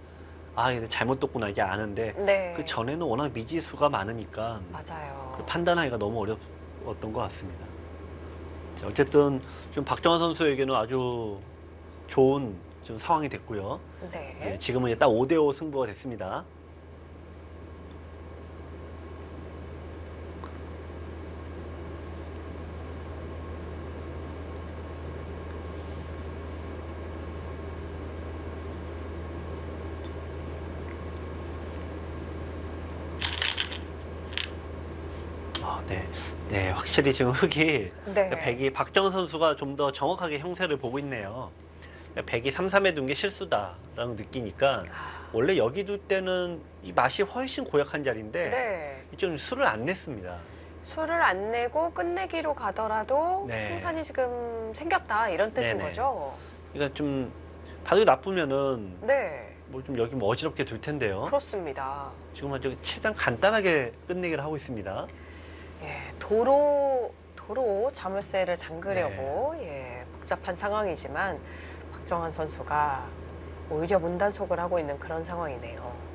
아 이게 잘못 뒀구나 이게 아는데
네.
그 전에는 워낙 미지수가 많으니까
맞아요.
그 판단하기가 너무 어려웠던 것 같습니다. 자, 어쨌든 좀 박정환 선수에게는 아주 좋은 좀 상황이 됐고요.
네.
예, 지금은 이제 딱 5대5 승부가 됐습니다. 네. 네, 확실히 지금 흙이
네.
백이 박정은 선수가 좀 더 정확하게 형세를 보고 있네요. 백이 3-3에 둔 게 실수다라고 느끼니까 원래 여기 둘 때는 이 맛이 훨씬 고약한 자리인데
네.
좀 술을 안 냈습니다.
술을 안 내고 끝내기로 가더라도
네.
승산이 지금 생겼다 이런 뜻인
네네.
거죠?
그러니까 좀 발이 나쁘면은
네.
뭐 좀 여기 뭐 어지럽게 둘 텐데요.
그렇습니다.
지금 아주 최대한 간단하게 끝내기를 하고 있습니다.
예, 도로 자물쇠를 잠그려고 복잡한 상황이지만 박정환 선수가 오히려 문단속을 하고 있는 그런 상황이네요.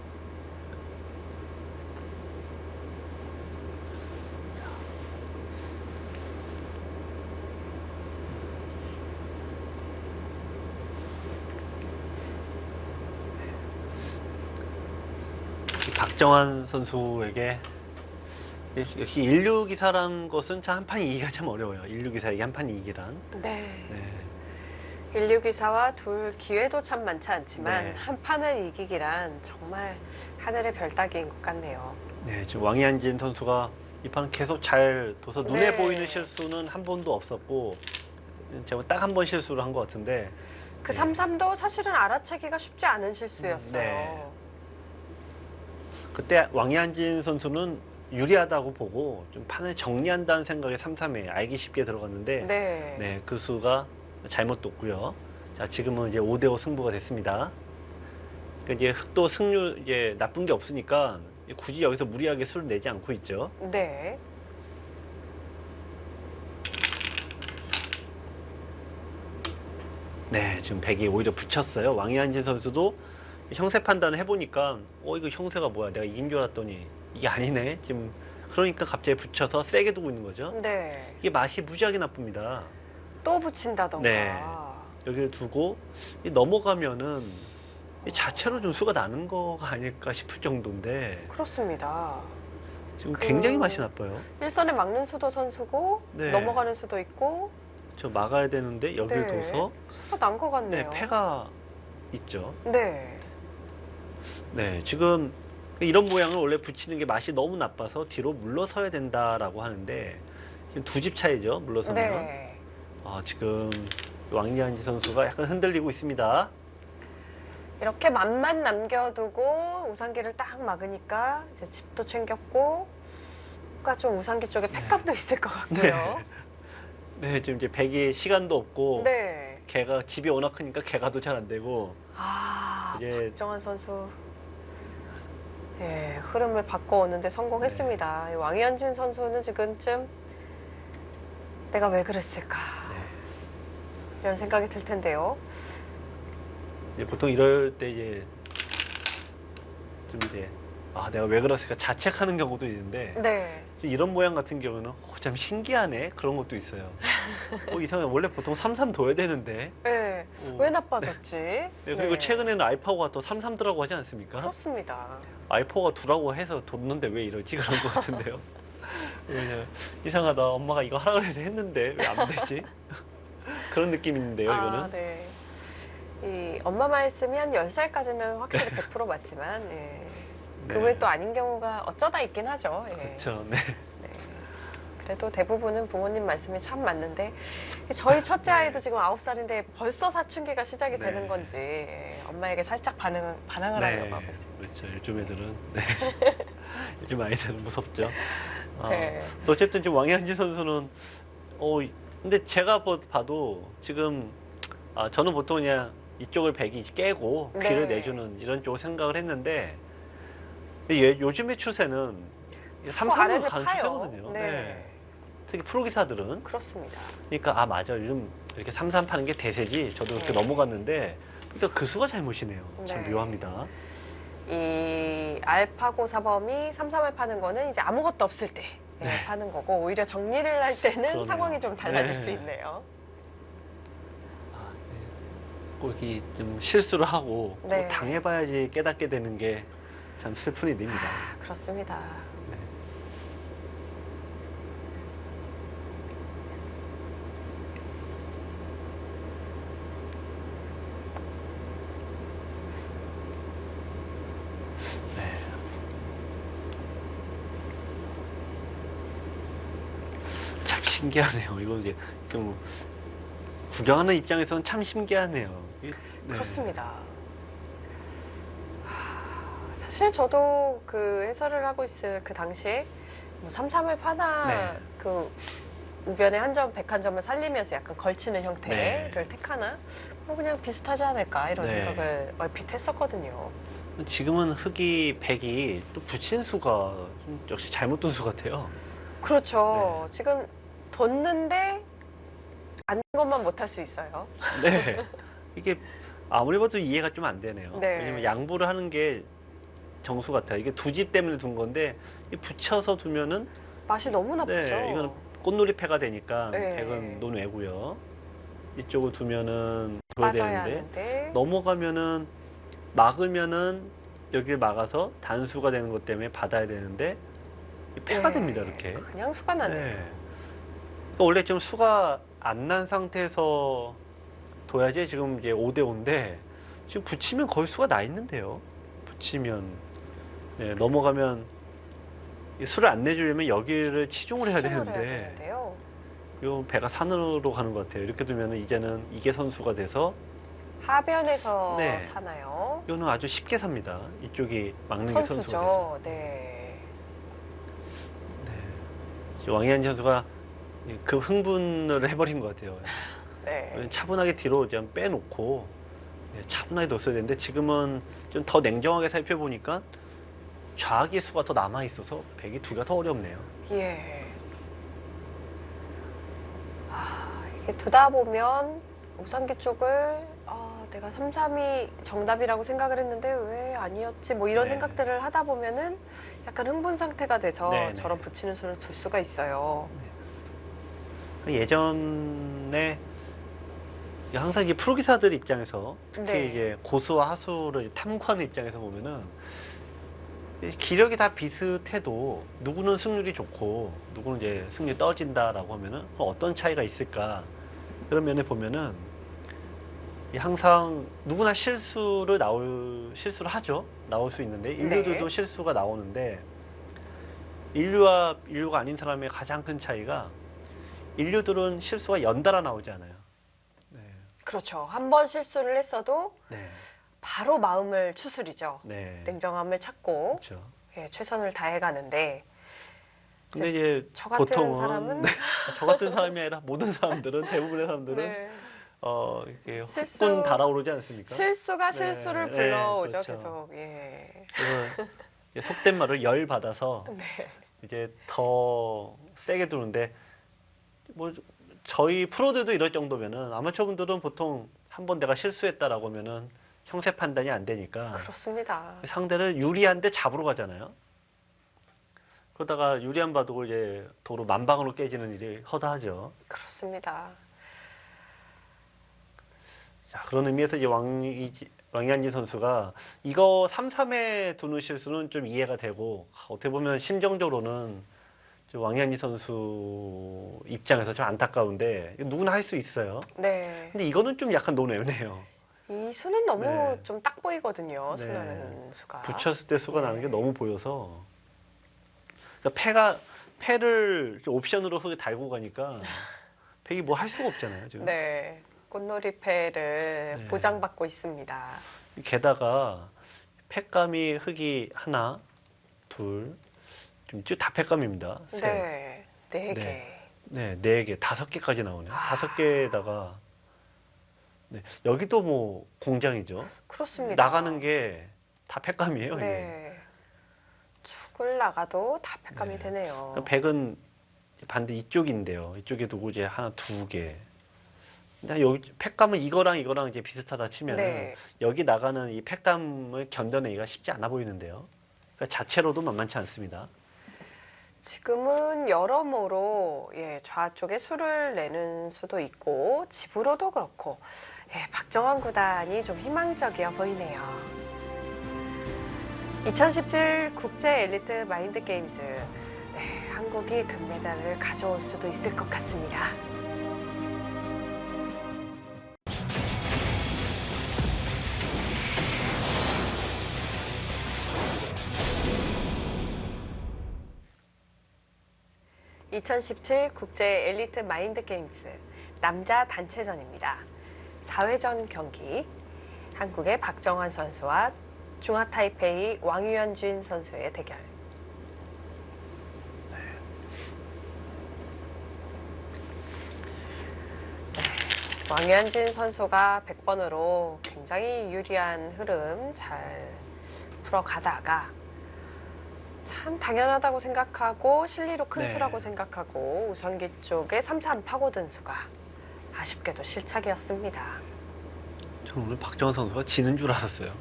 박정환 선수에게 역시 인류 기사란 것은 참 한 판 이기기가 참 어려워요. 인류 기사에게 한 판 이기란.
네.
네.
인류기사와 둘 기회도 참 많지 않지만
네.
한 판을 이기기란 정말 하늘의 별 따기인 것 같네요.
네, 지금 왕이한진 선수가 이 판 계속 잘 둬서 눈에
네.
보이는 실수는 한 번도 없었고 제가 딱 한 번 실수를 한 것 같은데
그
네.
3-3도 사실은 알아채기가 쉽지 않은 실수였어요.
네. 그때 왕이한진 선수는 유리하다고 보고 좀 판을 정리한다는 생각에 3-3에 알기 쉽게 들어갔는데
네.
네, 그 수가 잘못 뒀고요. 자, 지금은 이제 5대5 승부가 됐습니다. 그러니까 이제 흑도 승률 이제 나쁜 게 없으니까 굳이 여기서 무리하게 술을 내지 않고 있죠.
네.
네, 지금 백이 오히려 붙였어요. 왕이한진 선수도 형세 판단을 해보니까 이거 형세가 뭐야? 내가 이긴 줄 알았더니 이게 아니네. 지금 그러니까 갑자기 붙여서 세게 두고 있는 거죠.
네.
이게 맛이 무지하게 나쁩니다.
또 붙인다던가.
네. 여기를 두고 넘어가면은 이 자체로 좀 수가 나는 거가 아닐까 싶을 정도인데
그렇습니다.
지금 굉장히 맛이 나빠요.
일선에 막는 수도 선수고
네.
넘어가는 수도 있고
저 막아야 되는데 여기를
네.
둬서
수가 난 것 같네요.
네, 패가 있죠.
네.
네, 지금 이런 모양을 원래 붙이는 게 맛이 너무 나빠서 뒤로 물러서야 된다라고 하는데 지금 두 집 차이죠. 물러서면.
네.
지금 왕리한지 선수가 약간 흔들리고 있습니다.
이렇게 맛만 남겨두고 우상기를 딱 막으니까 이제 집도 챙겼고 뭔가 좀 우상기 쪽에 패감도 있을 것 같고요.
네, 지금 이제 백이 시간도 없고
네.
개가 집이 워낙 크니까 개가도 잘 안 되고 이제
박정환 선수 흐름을 바꿔오는데 성공했습니다. 이 왕현진 선수는 지금쯤 내가 왜 그랬을까 이런 생각이 들 텐데요.
이제 보통 이럴 때 이제 좀 이제 내가 왜 그랬을까 자책하는 경우도 있는데
네.
이런 모양 같은 경우는 참 신기하네 그런 것도 있어요. 이상해 원래 보통 3-3 둬야 되는데
네. 왜 나빠졌지?
네, 그리고 최근에는 알파고가 또 3-3 두라고 하지 않습니까?
그렇습니다.
알파고가 두라고 해서 뒀는데 왜 이러지 그런 것 같은데요. 그냥 이상하다 엄마가 이거 하라 그래서 했는데 왜 안 되지? 그런 느낌이 있는데요 이거는.
네. 이 엄마 말씀이 한 10살까지는 확실히 100% 맞지만 그
네.
외에 또 아닌 경우가 어쩌다 있긴 하죠.
그렇죠. 네.
네. 그래도 대부분은 부모님 말씀이 참 맞는데 저희 첫째 아이도 지금 9살인데 벌써 사춘기가 시작이
네.
되는 건지 엄마에게 살짝 반응을 하려고 하고 있습니다.
그렇죠. 요즘 애들은 요즘 아이들은 무섭죠.
네.
또 어쨌든 지금 왕양지 선수는 근데 제가 봐도 지금 저는 보통 그냥 이쪽을 백이 깨고
네.
귀를 내주는 이런 쪽을 생각을 했는데 근데 요즘의 추세는 3, 3으로
아래를
가는
파요.
추세거든요.
네.
특히 프로기사들은
그렇습니다.
그러니까 맞아 요즘 이렇게 3, 3 파는 게 대세지 저도 그렇게
네.
넘어갔는데 그러니까 그 수가 잘못이네요. 참
네.
묘합니다.
이 알파고 사범이 3-3을 파는 거는 이제 아무것도 없을 때 파는 거고 오히려 정리를 할 때는
그러네요.
상황이 좀 달라질
네.
수 있네요.
꼭 이렇게 좀 실수를 하고 또
네.
당해봐야지 깨닫게 되는 게 참 슬픈 일입니다.
그렇습니다.
네. 네. 참 신기하네요. 이거 이제 좀 구경하는 입장에서는 참 신기하네요. 네.
그렇습니다. 사실 저도 그 해설을 하고 있을 그 당시에 뭐 3-3을 파나
네.
그 우변의 한 점, 101점을 살리면서 약간 걸치는 형태를
네.
택하나 뭐 그냥 비슷하지 않을까 이런
네.
생각을 얼핏 했었거든요.
지금은 흑이 백이 또 붙인 수가 좀 역시 잘못 둔 수 같아요.
그렇죠. 지금 뒀는데 앉는 것만 못할 수 있어요.
네. 이게 아무리 봐도 이해가 좀 안 되네요.
네.
왜냐면 양보를 하는 게 정수 같아요. 이게 두 집 때문에 둔 건데 이 붙여서 두면은
맛이 너무 나쁘죠.
네, 이거는 꽃놀이패가 되니까
네.
백은 논외고요. 이쪽을 두면은 둬야
빠져야
되는데
하는데
넘어가면은 막으면은 여기를 막아서 단수가 되는 것 때문에 받아야 되는데 이 패가
네.
됩니다. 이렇게.
그냥 수가 나네요.
네. 그러니까 원래 좀 수가 안 난 상태에서 둬야지 지금 이제 5대 5인데 지금 붙이면 거의 수가 나 있는데요. 붙이면 넘어가면 이 수를 안 내주려면 여기를 치중을 해야
수중을
되는데
되는데요.
요 배가 산으로 가는 것 같아요. 이렇게 두면은 이제는 이게 선수가 돼서
하변에서
네.
사나요?
이거는 아주 쉽게 삽니다. 이쪽이 막는 게 선수가 돼서.
선수죠. 네.
네. 왕이한 선수가 그 흥분을 해버린 것 같아요.
네.
차분하게 뒤로 좀 빼놓고 차분하게 뒀어야 되는데 지금은 좀 더 냉정하게 살펴보니까 좌악의 수가 더 남아 있어서 백이 두기가 더 어렵네요.
예. 이게 두다 보면 우상기 쪽을 내가 3-3이 정답이라고 생각을 했는데 왜 아니었지? 뭐 이런
네.
생각들을 하다 보면은 약간 흥분 상태가 돼서
네, 네.
저런 붙이는 수를 둘 수가 있어요.
예전에 항상 이게 프로기사들 입장에서 특히
네.
이제 고수와 하수를 탐구하는 입장에서 보면은 기력이 다 비슷해도 누구는 승률이 좋고 누구는 이제 승률이 떨어진다라고 하면은 어떤 차이가 있을까 그런 면에 보면은 항상 누구나 실수를 하죠. 나올 수 있는데 인류들도
네.
실수가 나오는데 인류와 인류가 아닌 사람의 가장 큰 차이가 인류들은 실수가 연달아 나오지 않아요. 네.
그렇죠. 한 번 실수를 했어도
네.
바로 마음을 추스리죠.
네.
냉정함을 찾고
그렇죠.
최선을 다해가는데
근데 이제
저 같은
보통은
사람은
저 같은 사람이 아니라 모든 사람들은 대부분의 사람들은
네.
이게
실수-
훅군 달아오르지 않습니까?
실수가
네,
실수를
네,
불러오죠.
그렇죠.
계속. 예.
그래서 이제 속된 말로 열 받아서
네.
이제 더 세게 두는데 뭐 저희 프로들도 이럴 정도면은 아마추어분들은 보통 한 번 내가 실수했다라고 하면은 형세 판단이 안 되니까
그렇습니다.
상대를 유리한데 잡으러 가잖아요. 그러다가 유리한 바둑을 이제 도로 만방으로 깨지는 일이 허다하죠.
그렇습니다.
자, 그런 의미에서 이제 왕이한진 선수가 이거 3-3에 두는 실수는 좀 이해가 되고 어떻게 보면 심정적으로는 좀 왕이한진 선수 입장에서 좀 안타까운데 이거 누구나 할 수 있어요.
네.
근데 이거는 좀 약간 논외네요.
이 수는 너무
네.
좀 딱 보이거든요.
네.
수나는 수가.
붙였을 때 수가
네.
나는 게 너무 보여서 그러니까 패가 패를 옵션으로 흙에 달고 가니까 백이 뭐 할 수가 없잖아요. 지금.
네, 꽃놀이패를
네.
보장받고 있습니다.
게다가 팩감이 흙이 하나, 둘, 지금 다 팩감입니다. 셋,
네, 네 개.
네, 네 개, 5개까지 나오네요.
아.
5개에다가 네, 여기도 뭐 공장이죠.
그렇습니다.
나가는 게 다 팩감이에요. 이게.
네. 축을 나가도 다 팩감이
네.
되네요.
그럼 백은 반대 이쪽인데요. 이쪽에 두고 이제 하나, 두 개. 근데 여기 팩감은 이거랑 이제 비슷하다 치면
네.
여기 나가는 이 팩감을 견뎌내기가 쉽지 않아 보이는데요. 그러니까 자체로도 만만치 않습니다.
지금은 여러모로 좌쪽에 수를 내는 수도 있고 집으로도 그렇고 박정환 구단이 좀 희망적이어 보이네요. 2017 국제 엘리트 마인드 게임즈. 네, 한국이 금메달을 가져올 수도 있을 것 같습니다. (2017) 국제 엘리트 마인드 게임즈 남자 단체전입니다. 4회전 경기 한국의 박정환 선수와 중화타이페이 왕유현진 선수의 대결. 왕유현진 선수가 100번으로 굉장히 유리한 흐름 잘 풀어가다가 참 당연하다고 생각하고 실리로 큰
네.
수라고 생각하고 우선기 쪽에 3-3 파고든 수가 아쉽게도 실착이었습니다.
저는 오늘 박정환 선수가 지는 줄 알았어요.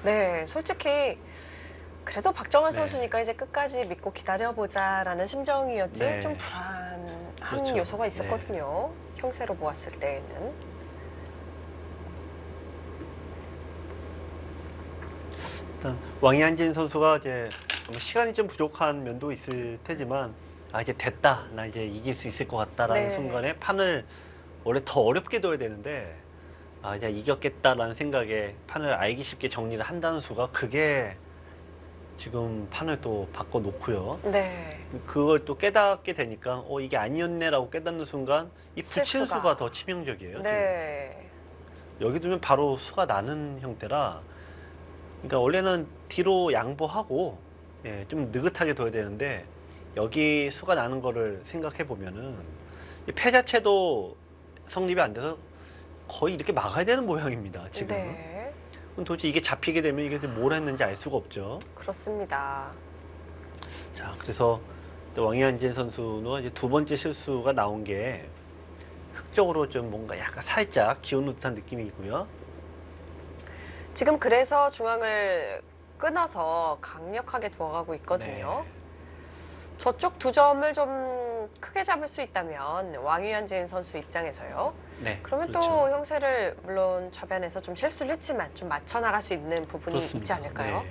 네, 솔직히 그래도 박정환
네.
선수니까 이제 끝까지 믿고 기다려보자라는 심정이었지
네.
좀 불안한
그렇죠.
요소가 있었거든요. 형세로 보았을 때에는.
일단 왕이한진 선수가 이제 시간이 좀 부족한 면도 있을 테지만 이제 됐다, 나 이제 이길 수 있을 것 같다라는
네.
순간에 판을 원래 더 어렵게 둬야 되는데 이제 이겼겠다라는 생각에 판을 알기 쉽게 정리를 한다는 수가 그게 지금 판을 또 바꿔 놓고요.
네.
그걸 또 깨닫게 되니까 이게 아니었네라고 깨닫는 순간 이 붙인
실수가.
수가 더 치명적이에요.
네.
지금. 여기 두면 바로 수가 나는 형태라 그러니까 원래는 뒤로 양보하고 좀 느긋하게 둬야 되는데 여기 수가 나는 거를 생각해 보면은 이 패 자체도 성립이 안 돼서 거의 이렇게 막아야 되는 모양입니다. 지금.
네.
그럼 도대체 이게 잡히게 되면 이게 뭘 했는지 알 수가 없죠.
그렇습니다.
자, 그래서 왕이한진 선수는 이제 두 번째 실수가 나온 게 흙쪽으로 좀 뭔가 약간 살짝 기우는 듯한 느낌이고요.
지금 그래서 중앙을 끊어서 강력하게 두어가고 있거든요. 저쪽 두 점을 좀 크게 잡을 수 있다면 왕유현진 선수 입장에서요.
네,
그러면
그렇죠.
또 형세를 물론 저변에서 좀 실수를 했지만 좀 맞춰 나갈 수 있는 부분이 있지
그렇습니다.
않을까요?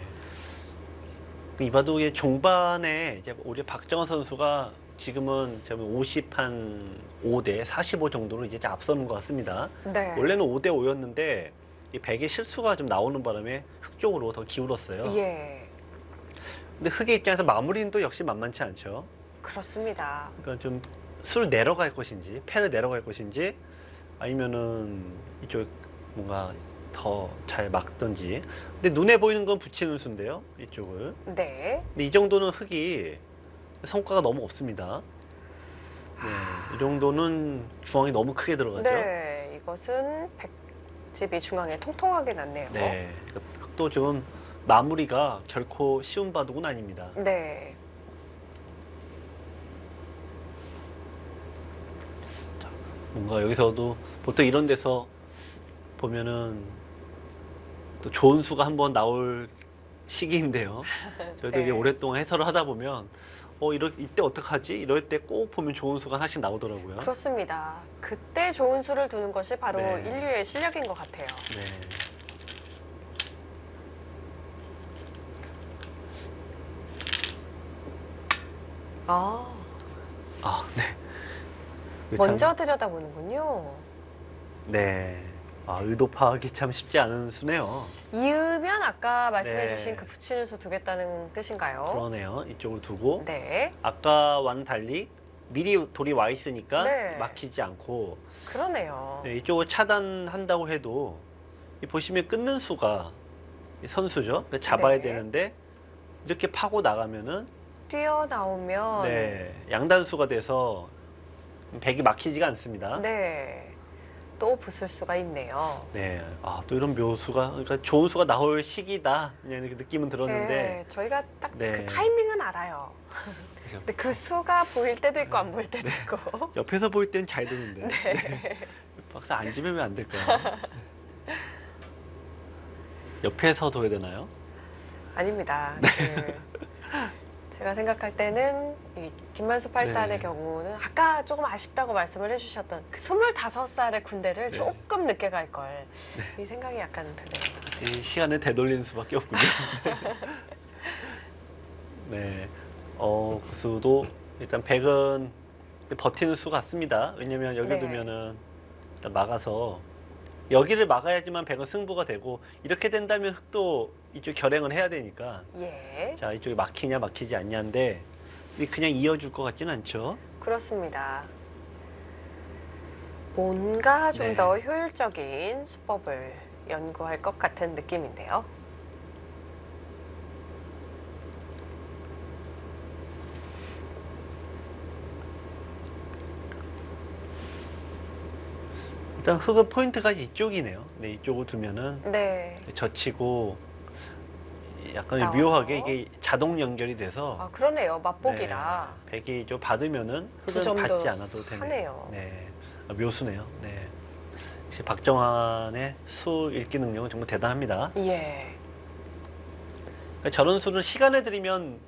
네. 이바도 종반에 이제 우리 박정환 선수가 지금은 50한5대 45 정도로 이제 앞서는 것 같습니다.
네.
원래는 5대 5였는데 이 백의 실수가 좀 나오는 바람에 흙 쪽으로 더 기울었어요.
예,
근데 흙의 입장에서 마무리는 또 역시 만만치 않죠.
그렇습니다.
그러니까 좀 수를 내려갈 것인지 패를 내려갈 것인지 아니면은 이쪽 뭔가 더 잘 막던지. 근데 눈에 보이는 건 붙이는 수인데요, 이쪽을.
네.
근데 이 정도는 흙이 성과가 너무 없습니다. 네, 이 정도는 중앙이 너무 크게 들어가죠.
네, 이것은 백집이 중앙에 통통하게 났네요.
네, 흙도 지금 마무리가 결코 쉬운 바둑은 아닙니다.
네.
뭔가 여기서도 보통 이런 데서 보면은 또 좋은 수가 한번 나올 시기인데요. 저희도
네.
이제 오랫동안 해설을 하다 보면 이때 어떡하지? 이럴 때 꼭 보면 좋은 수가 하나씩 나오더라고요.
그렇습니다. 그때 좋은 수를 두는 것이 바로
네.
인류의 실력인 것 같아요.
네.
아,
네.
먼저 들여다보는군요.
네. 아, 의도 파악이 참 쉽지 않은 수네요.
이으면 아까 말씀해주신
네.
그 붙이는 수 두겠다는 뜻인가요?
그러네요. 이쪽을 두고
네,
아까와는 달리 미리 돌이 와 있으니까
네.
막히지 않고
그러네요.
네, 이쪽을 차단한다고 해도 이 보시면 끊는 수가 이 선수죠. 그러니까 잡아야
네.
되는데 이렇게 파고 나가면은
뛰어나오면
네, 양단수가 돼서 백이 막히지가 않습니다.
네, 또 붙을 수가 있네요.
네, 아, 또 이런 묘수가, 그러니까 좋은 수가 나올 시기다. 그냥 이렇게 느낌은 들었는데,
네, 저희가 딱 그
네.
타이밍은 알아요.
그죠?
근데 그 수가 보일 때도 있고 안 보일 때도 있고.
옆에서 보일 때는 잘 드는데.
네.
박사 안 집으면 안 될까요? 옆에서 둬야 되나요?
아닙니다. 제가 생각할 때는 이 김만수 팔단의
네.
경우는 아까 조금 아쉽다고 말씀을 해주셨던 그 25살의 군대를
네.
조금 늦게 갈 걸. 이 생각이 약간 드네요.
이 시간을 되돌리는 수밖에 없군요. 네. 그 수도 일단 100은 버티는 수 같습니다. 왜냐면 여기
네.
두면은 일단 막아서 여기를 막아야지만 100은 승부가 되고 이렇게 된다면 흑도 이쪽 결행을 해야 되니까
예,
자 이쪽이 막히냐 막히지 않냐인데 그냥 이어줄 것 같지는 않죠.
그렇습니다. 뭔가 좀
네.
더 효율적인 수법을 연구할 것 같은 느낌인데요.
일단 흑은 포인트가 이쪽이네요. 네, 이쪽을 두면은
네.
젖히고 약간
나와서.
묘하게 이게 자동 연결이 돼서
아, 그러네요. 맛보기라.
네, 백이 좀 받으면은
두
흑은
점도
받지 않아도 되네요.
하네요.
네, 묘수네요. 네, 역시 박정환의 수 읽기 능력은 정말 대단합니다.
예.
그러니까 저런 수를 시간을 들이면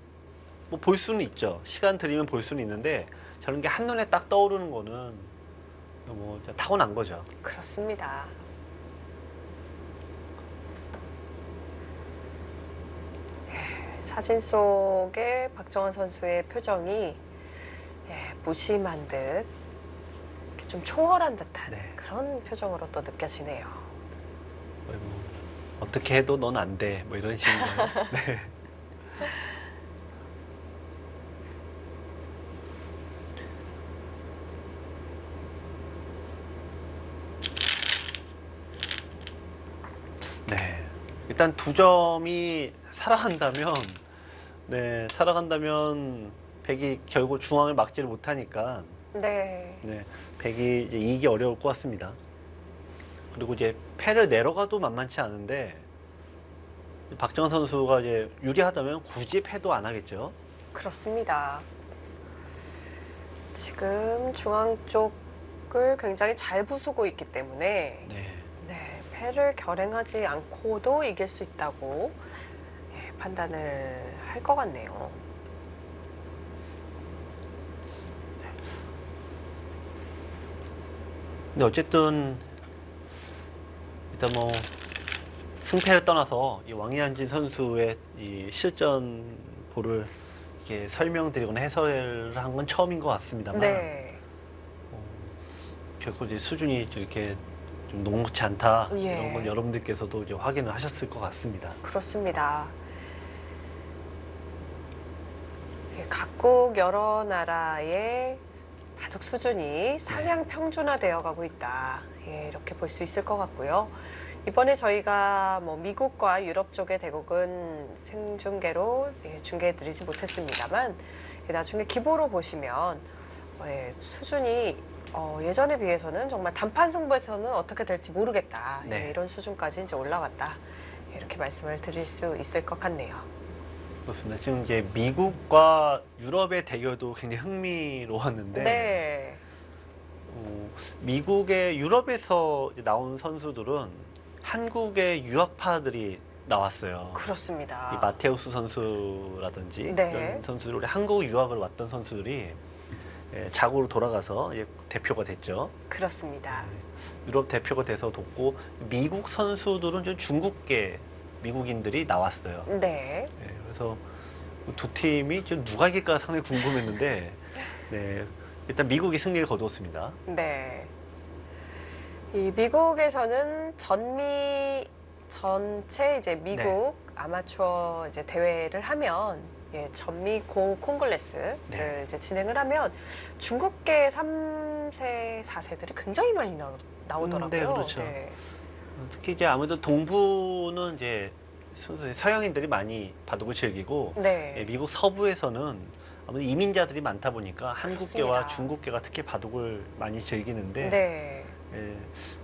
뭐 볼 수는 있죠. 시간 들이면 볼 수는 있는데 저런 게 한눈에 딱 떠오르는 거는 뭐 타고난 거죠.
그렇습니다. 사진 속의 박정환 선수의 표정이 무심한 듯, 이렇게 좀 초월한 듯한
네.
그런 표정으로 또 느껴지네요.
뭐 어떻게 해도 넌 안 돼. 뭐 이런 식인가요? 네. 네. 일단 두 점이 살아간다면, 네, 살아간다면 백이 결국 중앙을 막지를 못하니까,
네.
네, 백이 이제 이기기 어려울 것 같습니다. 그리고 이제 패를 내려가도 만만치 않은데, 박정환 선수가 이제 유리하다면 굳이 패도 안 하겠죠.
그렇습니다. 지금 중앙 쪽을 굉장히 잘 부수고 있기 때문에
네.
네, 패를 결행하지 않고도 이길 수 있다고 판단을 할 것 같네요.
근데 어쨌든 일단 뭐 승패를 떠나서 이 왕이한진 선수의 이 실전보를 이렇게 설명드리거나 해설을 한 건 처음인 것 같습니다만
네.
결코 이제 수준이 이렇게 좀 녹록치 않다
예.
이런 건 여러분들께서도 이제 확인을 하셨을 것 같습니다.
그렇습니다. 각국 여러 나라의 바둑 수준이 상향 평준화되어 가고 있다. 이렇게 볼 수 있을 것 같고요. 이번에 저희가 뭐 미국과 유럽 쪽의 대국은 생중계로 중계해드리지 못했습니다만 나중에 기보로 보시면 수준이 예전에 비해서는 정말 단판 승부에서는 어떻게 될지 모르겠다.
네.
이런 수준까지 이제 올라갔다. 이렇게 말씀을 드릴 수 있을 것 같네요.
그렇습니다. 지금 이제 미국과 유럽의 대결도 굉장히 흥미로웠는데
네.
미국의 유럽에서 이제 나온 선수들은 한국의 유학파들이 나왔어요.
그렇습니다.
이 마테우스 선수라든지
네.
이런 선수들, 우리 한국 유학을 왔던 선수들이 자고로 돌아가서 대표가 됐죠.
그렇습니다.
유럽 대표가 돼서 돕고 미국 선수들은 좀 중국계 미국인들이 나왔어요.
네.
그래서 두 팀이 좀 누가 이길까 상당히 궁금했는데 네, 일단 미국이 승리를 거두었습니다.
네. 이 미국에서는 전체 이제 미국 아마추어 이제 대회를 하면 전미 고 콩글레스를 이제 진행을 하면 중국계 3세, 4세들이 굉장히 많이 나오더라고요.
네, 그렇죠. 특히 이제 아무래도 동부는 이제 순수 서양인들이 많이 바둑을 즐기고 미국 서부에서는 아무래도 이민자들이 많다 보니까 한국계와
그렇습니다.
중국계가 특히 바둑을 많이 즐기는데
네.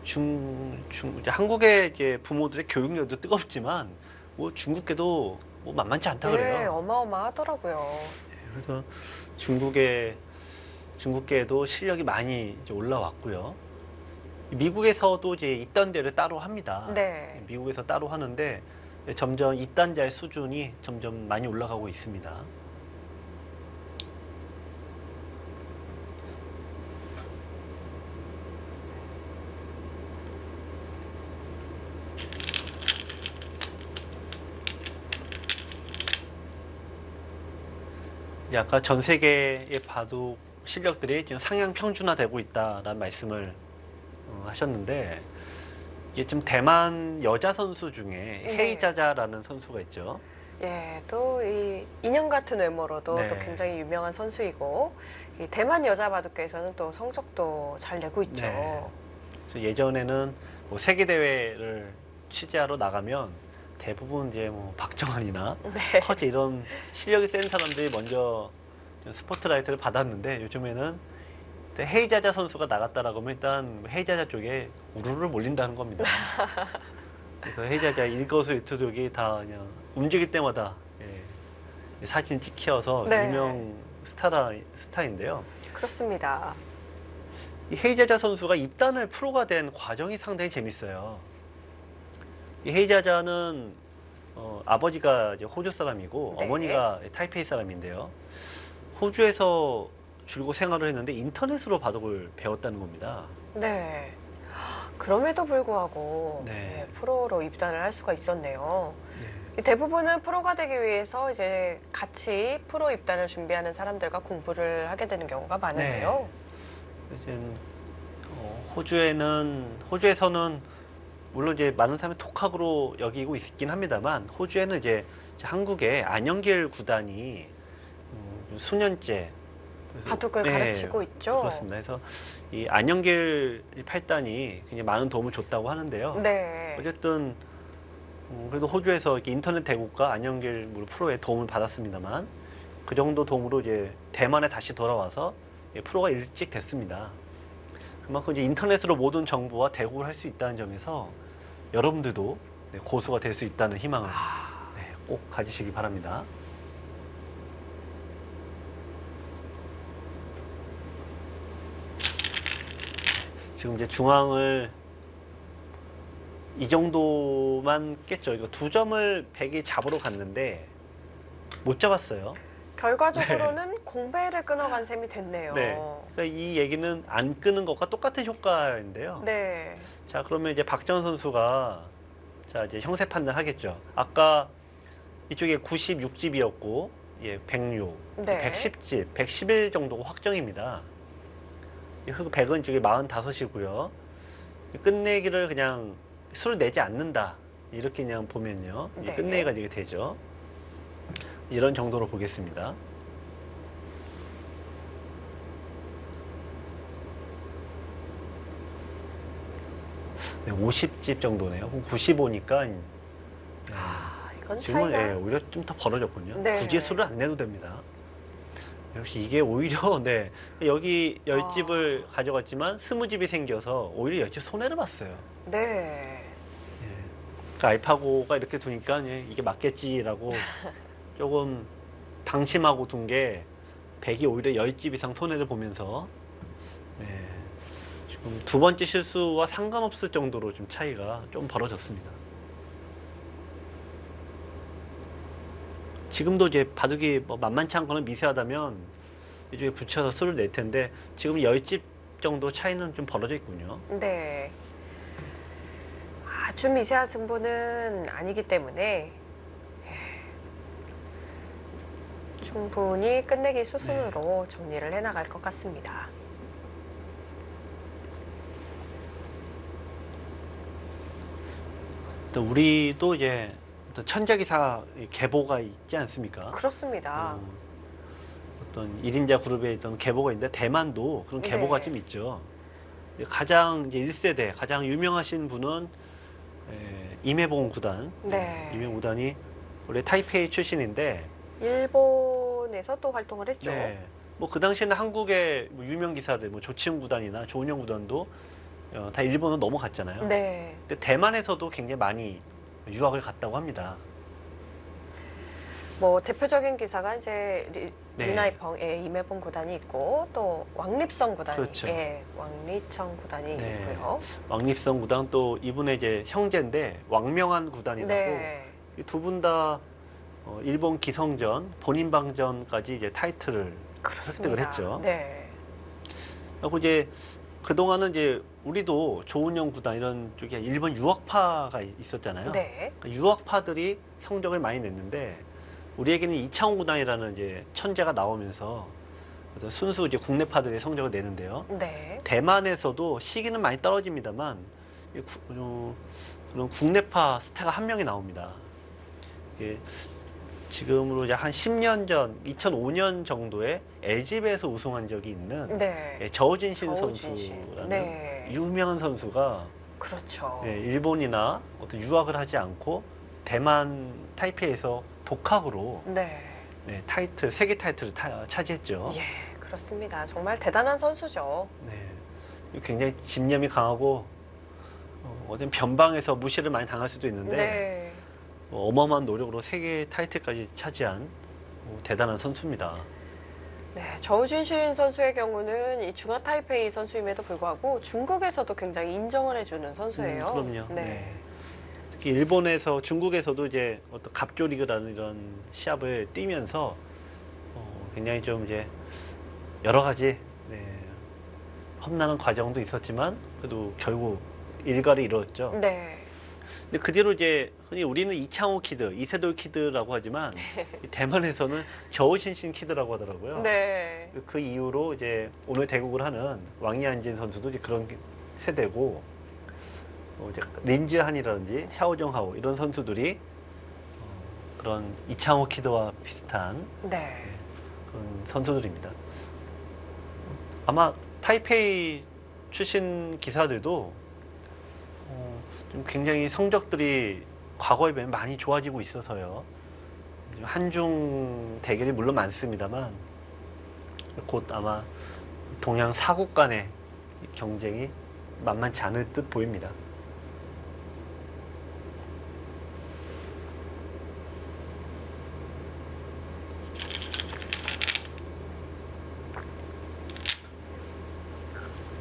이제 한국의 이제 부모들의 교육열도 뜨겁지만 뭐 중국계도 뭐 만만치 않다
네,
그래요.
어마어마하더라고요.
그래서 중국계도 실력이 많이 이제 올라왔고요. 미국에서도 이제 입단대를 따로 합니다.
네.
미국에서 따로 하는데 점점 입단자의 수준이 점점 많이 올라가고 있습니다. 아까 전 세계의 바둑 실력들이 지금 상향 평준화되고 있다라는 말씀을 하셨는데 이게 지금 대만 여자 선수 중에 헤이자자라는 선수가 있죠.
예, 또 이 인형 같은 외모로도 또 굉장히 유명한 선수이고 이 대만 여자 바둑계에서는 또 성적도 잘 내고 있죠.
그래서 예전에는 뭐 세계 대회를 취재하러 나가면 대부분 이제 뭐 박정환이나 허재 이런 실력이 센 사람들이 먼저 스포트라이트를 받았는데 요즘에는 헤이자자 선수가 나갔다라고 하면 일단 헤이자자 쪽에 우르르 몰린다는 겁니다. 그래서 헤이자자 일거수일투족이 다 그냥 움직일 때마다 사진 찍혀서 유명 스타인데요.
그렇습니다.
이 헤이자자 선수가 입단을 프로가 된 과정이 상당히 재밌어요. 이 헤이자자는 아버지가 이제 호주 사람이고 어머니가 타이페이 사람인데요. 호주에서 줄곧 생활을 했는데 인터넷으로 바둑을 배웠다는 겁니다.
네. 그럼에도 불구하고 프로로 입단을 할 수가 있었네요. 대부분은 프로가 되기 위해서 이제 같이 프로 입단을 준비하는 사람들과 공부를 하게 되는 경우가 많은데요.
호주에서는 물론 이제 많은 사람이 독학으로 여기고 있긴 합니다만 호주에는 이제 한국의 안영길 구단이 수년째
바둑을 가르치고 있죠.
그렇습니다. 그래서 이 안영길 8단이 굉장히 많은 도움을 줬다고 하는데요. 어쨌든 그래도 호주에서 이렇게 인터넷 대국과 안영길 프로의 도움을 받았습니다만 그 정도 도움으로 이제 대만에 다시 돌아와서 프로가 일찍 됐습니다. 그만큼 이제 인터넷으로 모든 정보와 대국을 할 수 있다는 점에서 여러분들도 고수가 될 수 있다는 희망을 꼭 가지시기 바랍니다. 지금 이제 중앙을 이 정도만 깼죠. 이거 2점을 백이 잡으러 갔는데 못 잡았어요.
결과적으로는 공배를 끊어간 셈이 됐네요.
그러니까 이 얘기는 안 끄는 것과 똑같은 효과인데요. 자, 그러면 이제 박정환 선수가 자 이제 형세 판단 하겠죠. 아까 이쪽에 96집이었고 106, 110집, 111 정도가 확정입니다. 흑 100은 이쪽에 45이고요. 끝내기를 그냥 수를 내지 않는다. 이렇게 그냥 보면요. 끝내기가 이게 되죠. 이런 정도로 보겠습니다. 네, 50집 정도네요. 95니까
이건
지금은
차이가
오히려 좀 더 벌어졌군요.
네.
굳이 수를 안 내도 됩니다. 역시 이게 오히려 여기 10집을 가져갔지만 20집이 생겨서 오히려 10집 손해를 봤어요.
네.
그 알파고가 이렇게 두니까 이게 맞겠지라고 조금 방심하고 둔 게 100이 오히려 10집 이상 손해를 보면서 지금 두 번째 실수와 상관없을 정도로 좀 차이가 좀 벌어졌습니다. 지금도 이제 바둑이 뭐 만만치 않거나 미세하다면 이쪽에 붙여서 수를 낼 텐데 지금 10집 정도 차이는 좀 벌어져 있군요.
네. 아주 미세한 승부는 아니기 때문에 충분히 끝내기 수순으로 정리를 해나갈 것 같습니다.
또 우리도 이제 어떤 천재기사 계보가 있지 않습니까?
그렇습니다.
어떤 1인자 그룹에 있던 계보가 있는데 대만도 그런 계보가
네.
좀 있죠. 가장 이제 1세대 가장 유명하신 분은 임혜봉 구단.
네.
임혜봉 구단이 원래 타이페이 출신인데
일본에서 또 활동을 했죠.
네. 뭐 그 당시에는 한국의 뭐 유명 기사들, 뭐 조치훈 구단이나 조은영 구단도 다 일본으로 넘어갔잖아요.
네.
근데 대만에서도 굉장히 많이 유학을 갔다고 합니다.
뭐 대표적인 기사가 이제
네.
리나이펑의 임해봉 구단이 있고 또 왕립성 구단이,
그렇죠.
예, 왕리청 구단이
네.
있고요.
왕립성 구단 또 이분의 이제 형제인데 왕명한 구단이라고
네.
두 분 다 일본 기성전, 본인방전까지 이제 타이틀을
그렇습니다.
획득을 했죠.
네.
그리고 이제 그동안은 이제 우리도 조은영 구단 이런 쪽에 일본 유학파가 있었잖아요.
네.
그러니까 유학파들이 성적을 많이 냈는데 우리에게는 이창호 구단이라는 이제 천재가 나오면서 어떤 순수 이제 국내파들의 성적을 내는데요.
네.
대만에서도 시기는 많이 떨어집니다만 그런 국내파 스타가 한 명이 나옵니다. 이게 지금으로 이제 한 10년 전, 2005년 정도에 LG배에서 우승한 적이 있는
네.
저우진신
저우진신.
선수라는
네.
유명한 선수가
그렇죠.
일본이나 어떤 유학을 하지 않고 대만 타이페이에서 독학으로
네.
타이틀, 세계 타이틀을 차지했죠.
예, 그렇습니다. 정말 대단한 선수죠.
네. 굉장히 집념이 강하고 어떤 변방에서 무시를 많이 당할 수도 있는데
네.
어마어마한 노력으로 세계 타이틀까지 차지한 대단한 선수입니다.
네, 저우진신 선수의 경우는 이 중화 타이페이 선수임에도 불구하고 중국에서도 굉장히 인정을 해주는 선수예요.
그럼요.
네.
특히 일본에서, 중국에서도 이제 어떤 갑조리그라는 이런 시합을 뛰면서 굉장히 좀 이제 여러 가지 험난한 과정도 있었지만 그래도 결국 일가를 이뤘죠.
네.
근데 그 뒤로 이제 흔히 우리는 이창호 키드, 이세돌 키드라고 하지만 이 대만에서는 저우신신 키드라고 하더라고요.
네.
그 이후로 이제 오늘 대국을 하는 왕이안진 선수도 이제 그런 세대고 이제 린즈한이라든지 샤오정하오 이런 선수들이 그런 이창호 키드와 비슷한
네.
그런 선수들입니다. 아마 타이페이 출신 기사들도 좀 굉장히 성적들이 과거에 비해 많이 좋아지고 있어서요. 한중 대결이 물론 많습니다만 곧 아마 동양 사국 간의 경쟁이 만만치 않을 듯 보입니다.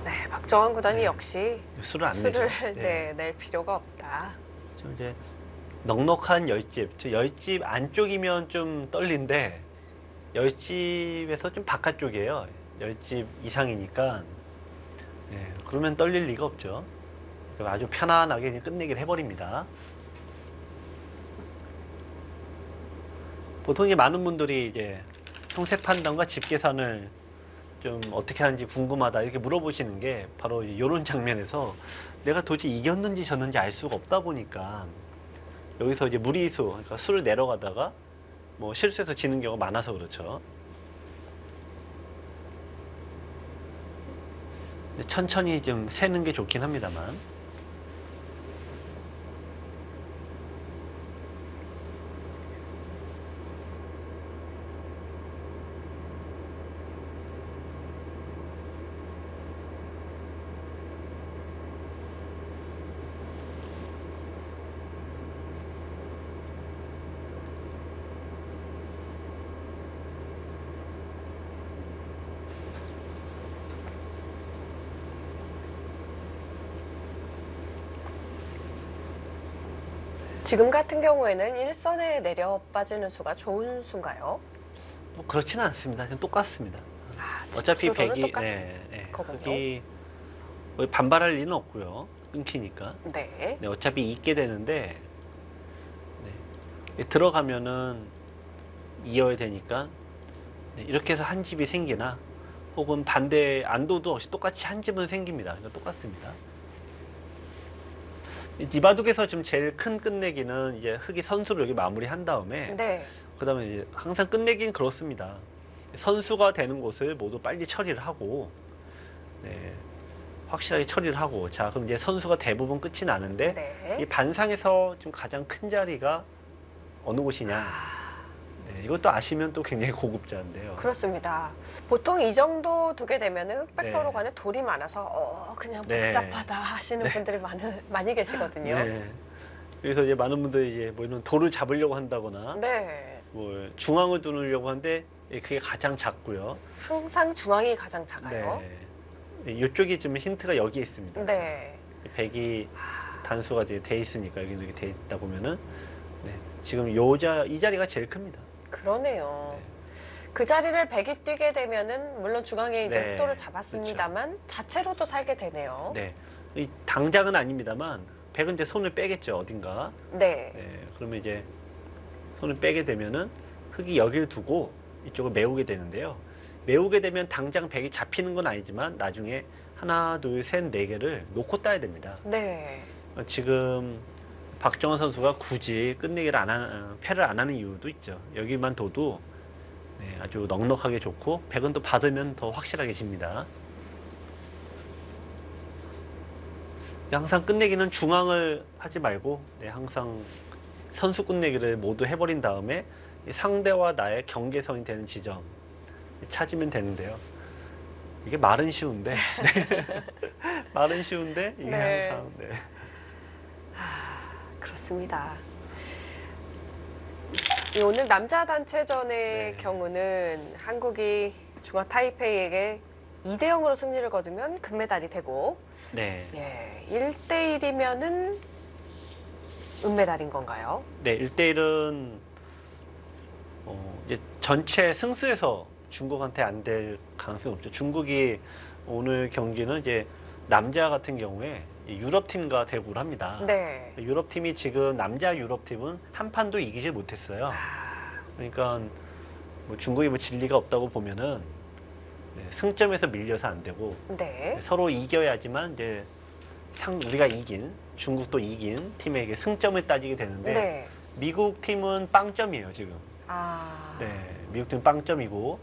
네, 박정환 구단이
네.
역시
술을 안 내죠.
술을 낼 필요가 없다.
좀 이제 넉넉한 열집, 저 열집 안쪽이면 좀 떨린데 열집에서 좀 바깥쪽이에요. 열집 이상이니까 그러면 떨릴 리가 없죠. 아주 편안하게 그냥 끝내기를 해버립니다. 보통 이제 많은 분들이 이제 형세 판단과 집 계산을 좀 어떻게 하는지 궁금하다 이렇게 물어보시는 게 바로 이런 장면에서 내가 도대체 이겼는지 졌는지 알 수가 없다 보니까 여기서 이제 무리수, 그러니까 술을 내려가다가 뭐 실수해서 지는 경우가 많아서 그렇죠. 천천히 좀 세는 게 좋긴 합니다만.
지금 같은 경우에는 일선에 내려 빠지는 수가 좋은 수인가요?
뭐 그렇지는 않습니다. 그냥 똑같습니다.
아,
어차피
집수로는
100이
똑같은 거군요.
거기 뭐 반발할 리는 없고요. 끊기니까.
네.
네, 어차피 있게 되는데 들어가면은 이어야 되니까 이렇게 해서 한 집이 생기나 혹은 반대 안도도 없이 똑같이 한 집은 생깁니다. 그러니까 똑같습니다. 이 바둑에서 좀 제일 큰 끝내기는 이제 흑이 선수를 여기 마무리한 다음에
네.
그다음에 이제 항상 끝내기는 그렇습니다. 선수가 되는 곳을 모두 빨리 처리를 하고, 네, 확실하게 처리를 하고, 자 그럼 이제 선수가 대부분 끝이 나는데
네.
이 반상에서 지금 가장 큰 자리가 어느 곳이냐? 네, 이것도 아시면 또 굉장히 고급자인데요.
그렇습니다. 보통 이 정도 두게 되면 흑백
네.
서로 간에 돌이 많아서 그냥
네.
복잡하다 하시는 분들이 많이 계시거든요.
네. 그래서 이제 많은 분들이 이제 뭐 이런 돌을 잡으려고 한다거나
네.
뭐 중앙을 두려고 하는데 그게 가장 작고요.
항상 중앙이 가장 작아요.
네. 이쪽이 좀 힌트가 여기에 있습니다.
네.
백이 단수가 이제 돼 있으니까 여기 이렇게 돼 있다 보면은 네. 지금 이 자리가 제일 큽니다.
그러네요.
네.
그 자리를 백이 뛰게 되면은 물론 중앙에 이제
네,
흑돌을 잡았습니다만 자체로도 살게 되네요.
네. 이 당장은 아닙니다만 백은 이제 손을 빼겠죠 어딘가.
네.
네. 그러면 이제 손을 빼게 되면은 흑이 여기를 두고 이쪽을 메우게 되는데요. 메우게 되면 당장 백이 잡히는 건 아니지만 나중에 하나, 둘, 셋, 네 개를 놓고 따야 됩니다.
네.
지금 박정원 선수가 굳이 끝내기를 패를 안 하는 이유도 있죠. 여기만 둬도 네, 아주 넉넉하게 좋고 백은 또 받으면 더 확실하게 집니다. 항상 끝내기는 중앙을 하지 말고 네, 항상 선수 끝내기를 모두 해버린 다음에 상대와 나의 경계선이 되는 지점 찾으면 되는데요. 이게 말은 쉬운데 말은 쉬운데 이게
네.
항상 네.
그렇습니다. 오늘 남자 단체전의
네.
경우는 한국이 중앙 타이페이에게 2대 0으로 승리를 거두면 금메달이 되고
네.
예, 1대 1이면은 은메달인 건가요?
네, 1대1은 이제 전체 승수에서 중국한테 안 될 가능성이 없죠. 중국이 오늘 경기는 이제 남자 같은 경우에 유럽팀과 대구를 합니다.
네.
유럽팀이 지금 남자 유럽팀은 한 판도 이기질 못했어요.
아,
그러니까 뭐 중국이 뭐 진리가 없다고 보면은 네, 승점에서 밀려서 안 되고
네.
서로 이겨야지만 이제 우리가 이긴 중국도 이긴 팀에게 승점을 따지게 되는데
네.
미국 팀은 빵점이에요 지금.
아.
네, 미국 팀 빵점이고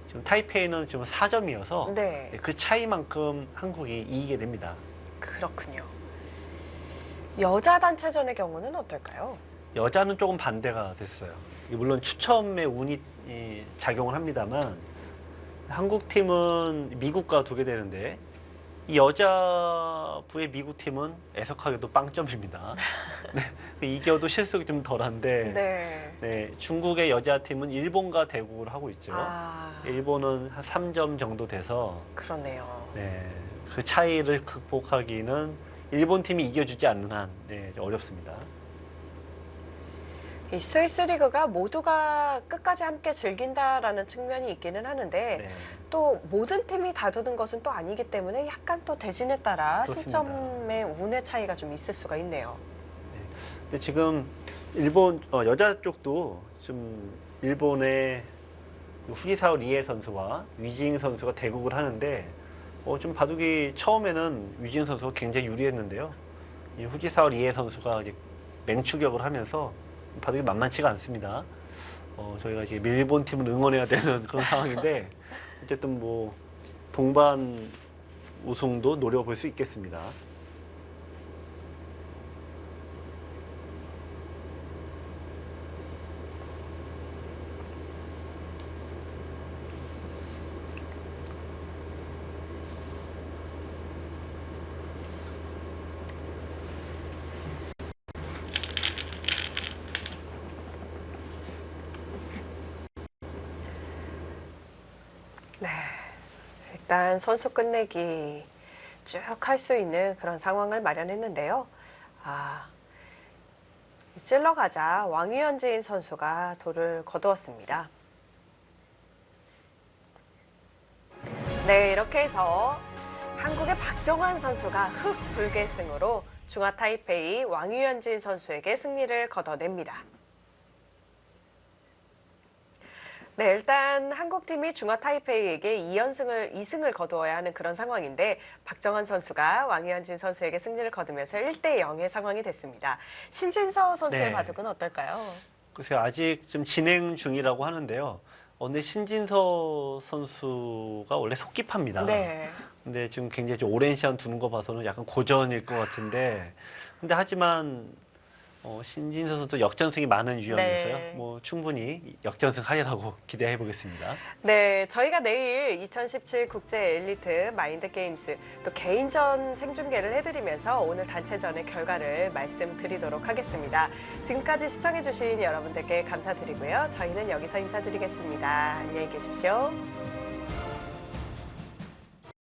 지금 타이페이는 지금 4점이어서
네.
그 차이만큼 한국이 이기게 됩니다.
그렇군요. 여자 단체전의 경우는 어떨까요?
여자는 조금 반대가 됐어요. 이게 물론 추첨의 운이 작용을 합니다만 한국 팀은 미국과 두게 되는데 이 여자부의 미국 팀은 애석하게도 빵점입니다. 네, 이겨도 실속이 좀 덜한데
네.
네, 중국의 여자팀은 일본과 대국을 하고 있죠.
아,
일본은 한 3점 정도 돼서
그러네요.
네, 그 차이를 극복하기는 일본 팀이 이겨주지 않는 한 네, 어렵습니다.
이 스위스 리그가 모두가 끝까지 함께 즐긴다라는 측면이 있기는 하는데
네,
또 모든 팀이 다투는 것은 또 아니기 때문에 약간 또 대진에 따라
그렇습니다.
승점의 운의 차이가 좀 있을 수가 있네요.
근데 지금 일본 여자 쪽도 좀 일본의 후지사오 리에 선수와 위징 선수가 대국을 하는데 좀 바둑이 처음에는 위징 선수가 굉장히 유리했는데요. 이 후지사오 리에 선수가 이제 맹추격을 하면서 바둑이 만만치가 않습니다. 저희가 지금 일본 팀을 응원해야 되는 그런 상황인데 어쨌든 뭐 동반 우승도 노려볼 수 있겠습니다.
네. 일단 선수 끝내기 쭉 할 수 있는 그런 상황을 마련했는데요. 아, 찔러가자 왕유현진 선수가 돌을 거두었습니다. 네, 이렇게 해서 한국의 박정환 선수가 흑불계승으로 중화 타이페이 왕유현진 선수에게 승리를 거둬냅니다. 네, 일단 한국팀이 중화 타이페이에게 2승을 거두어야 하는 그런 상황인데 박정환 선수가 왕유현진 선수에게 승리를 거두면서 1대 0의 상황이 됐습니다. 신진서 선수의
네.
바둑은 어떨까요?
글쎄요, 아직 좀 진행 중이라고 하는데요. 근데 신진서 선수가 원래 속기파입니다.
네.
근데 지금 굉장히 좀 오랜 시간 두는 거 봐서는 약간 고전일 것 같은데, 근데 하지만 신진서 선수 역전승이 많은 유형이어서요.
네.
뭐 충분히 역전승 하리라고 기대해 보겠습니다.
네, 저희가 내일 2017 국제 엘리트 마인드 게임스 또 개인전 생중계를 해드리면서 오늘 단체전의 결과를 말씀드리도록 하겠습니다. 지금까지 시청해주신 여러분들께 감사드리고요. 저희는 여기서 인사드리겠습니다. 안녕히 계십시오.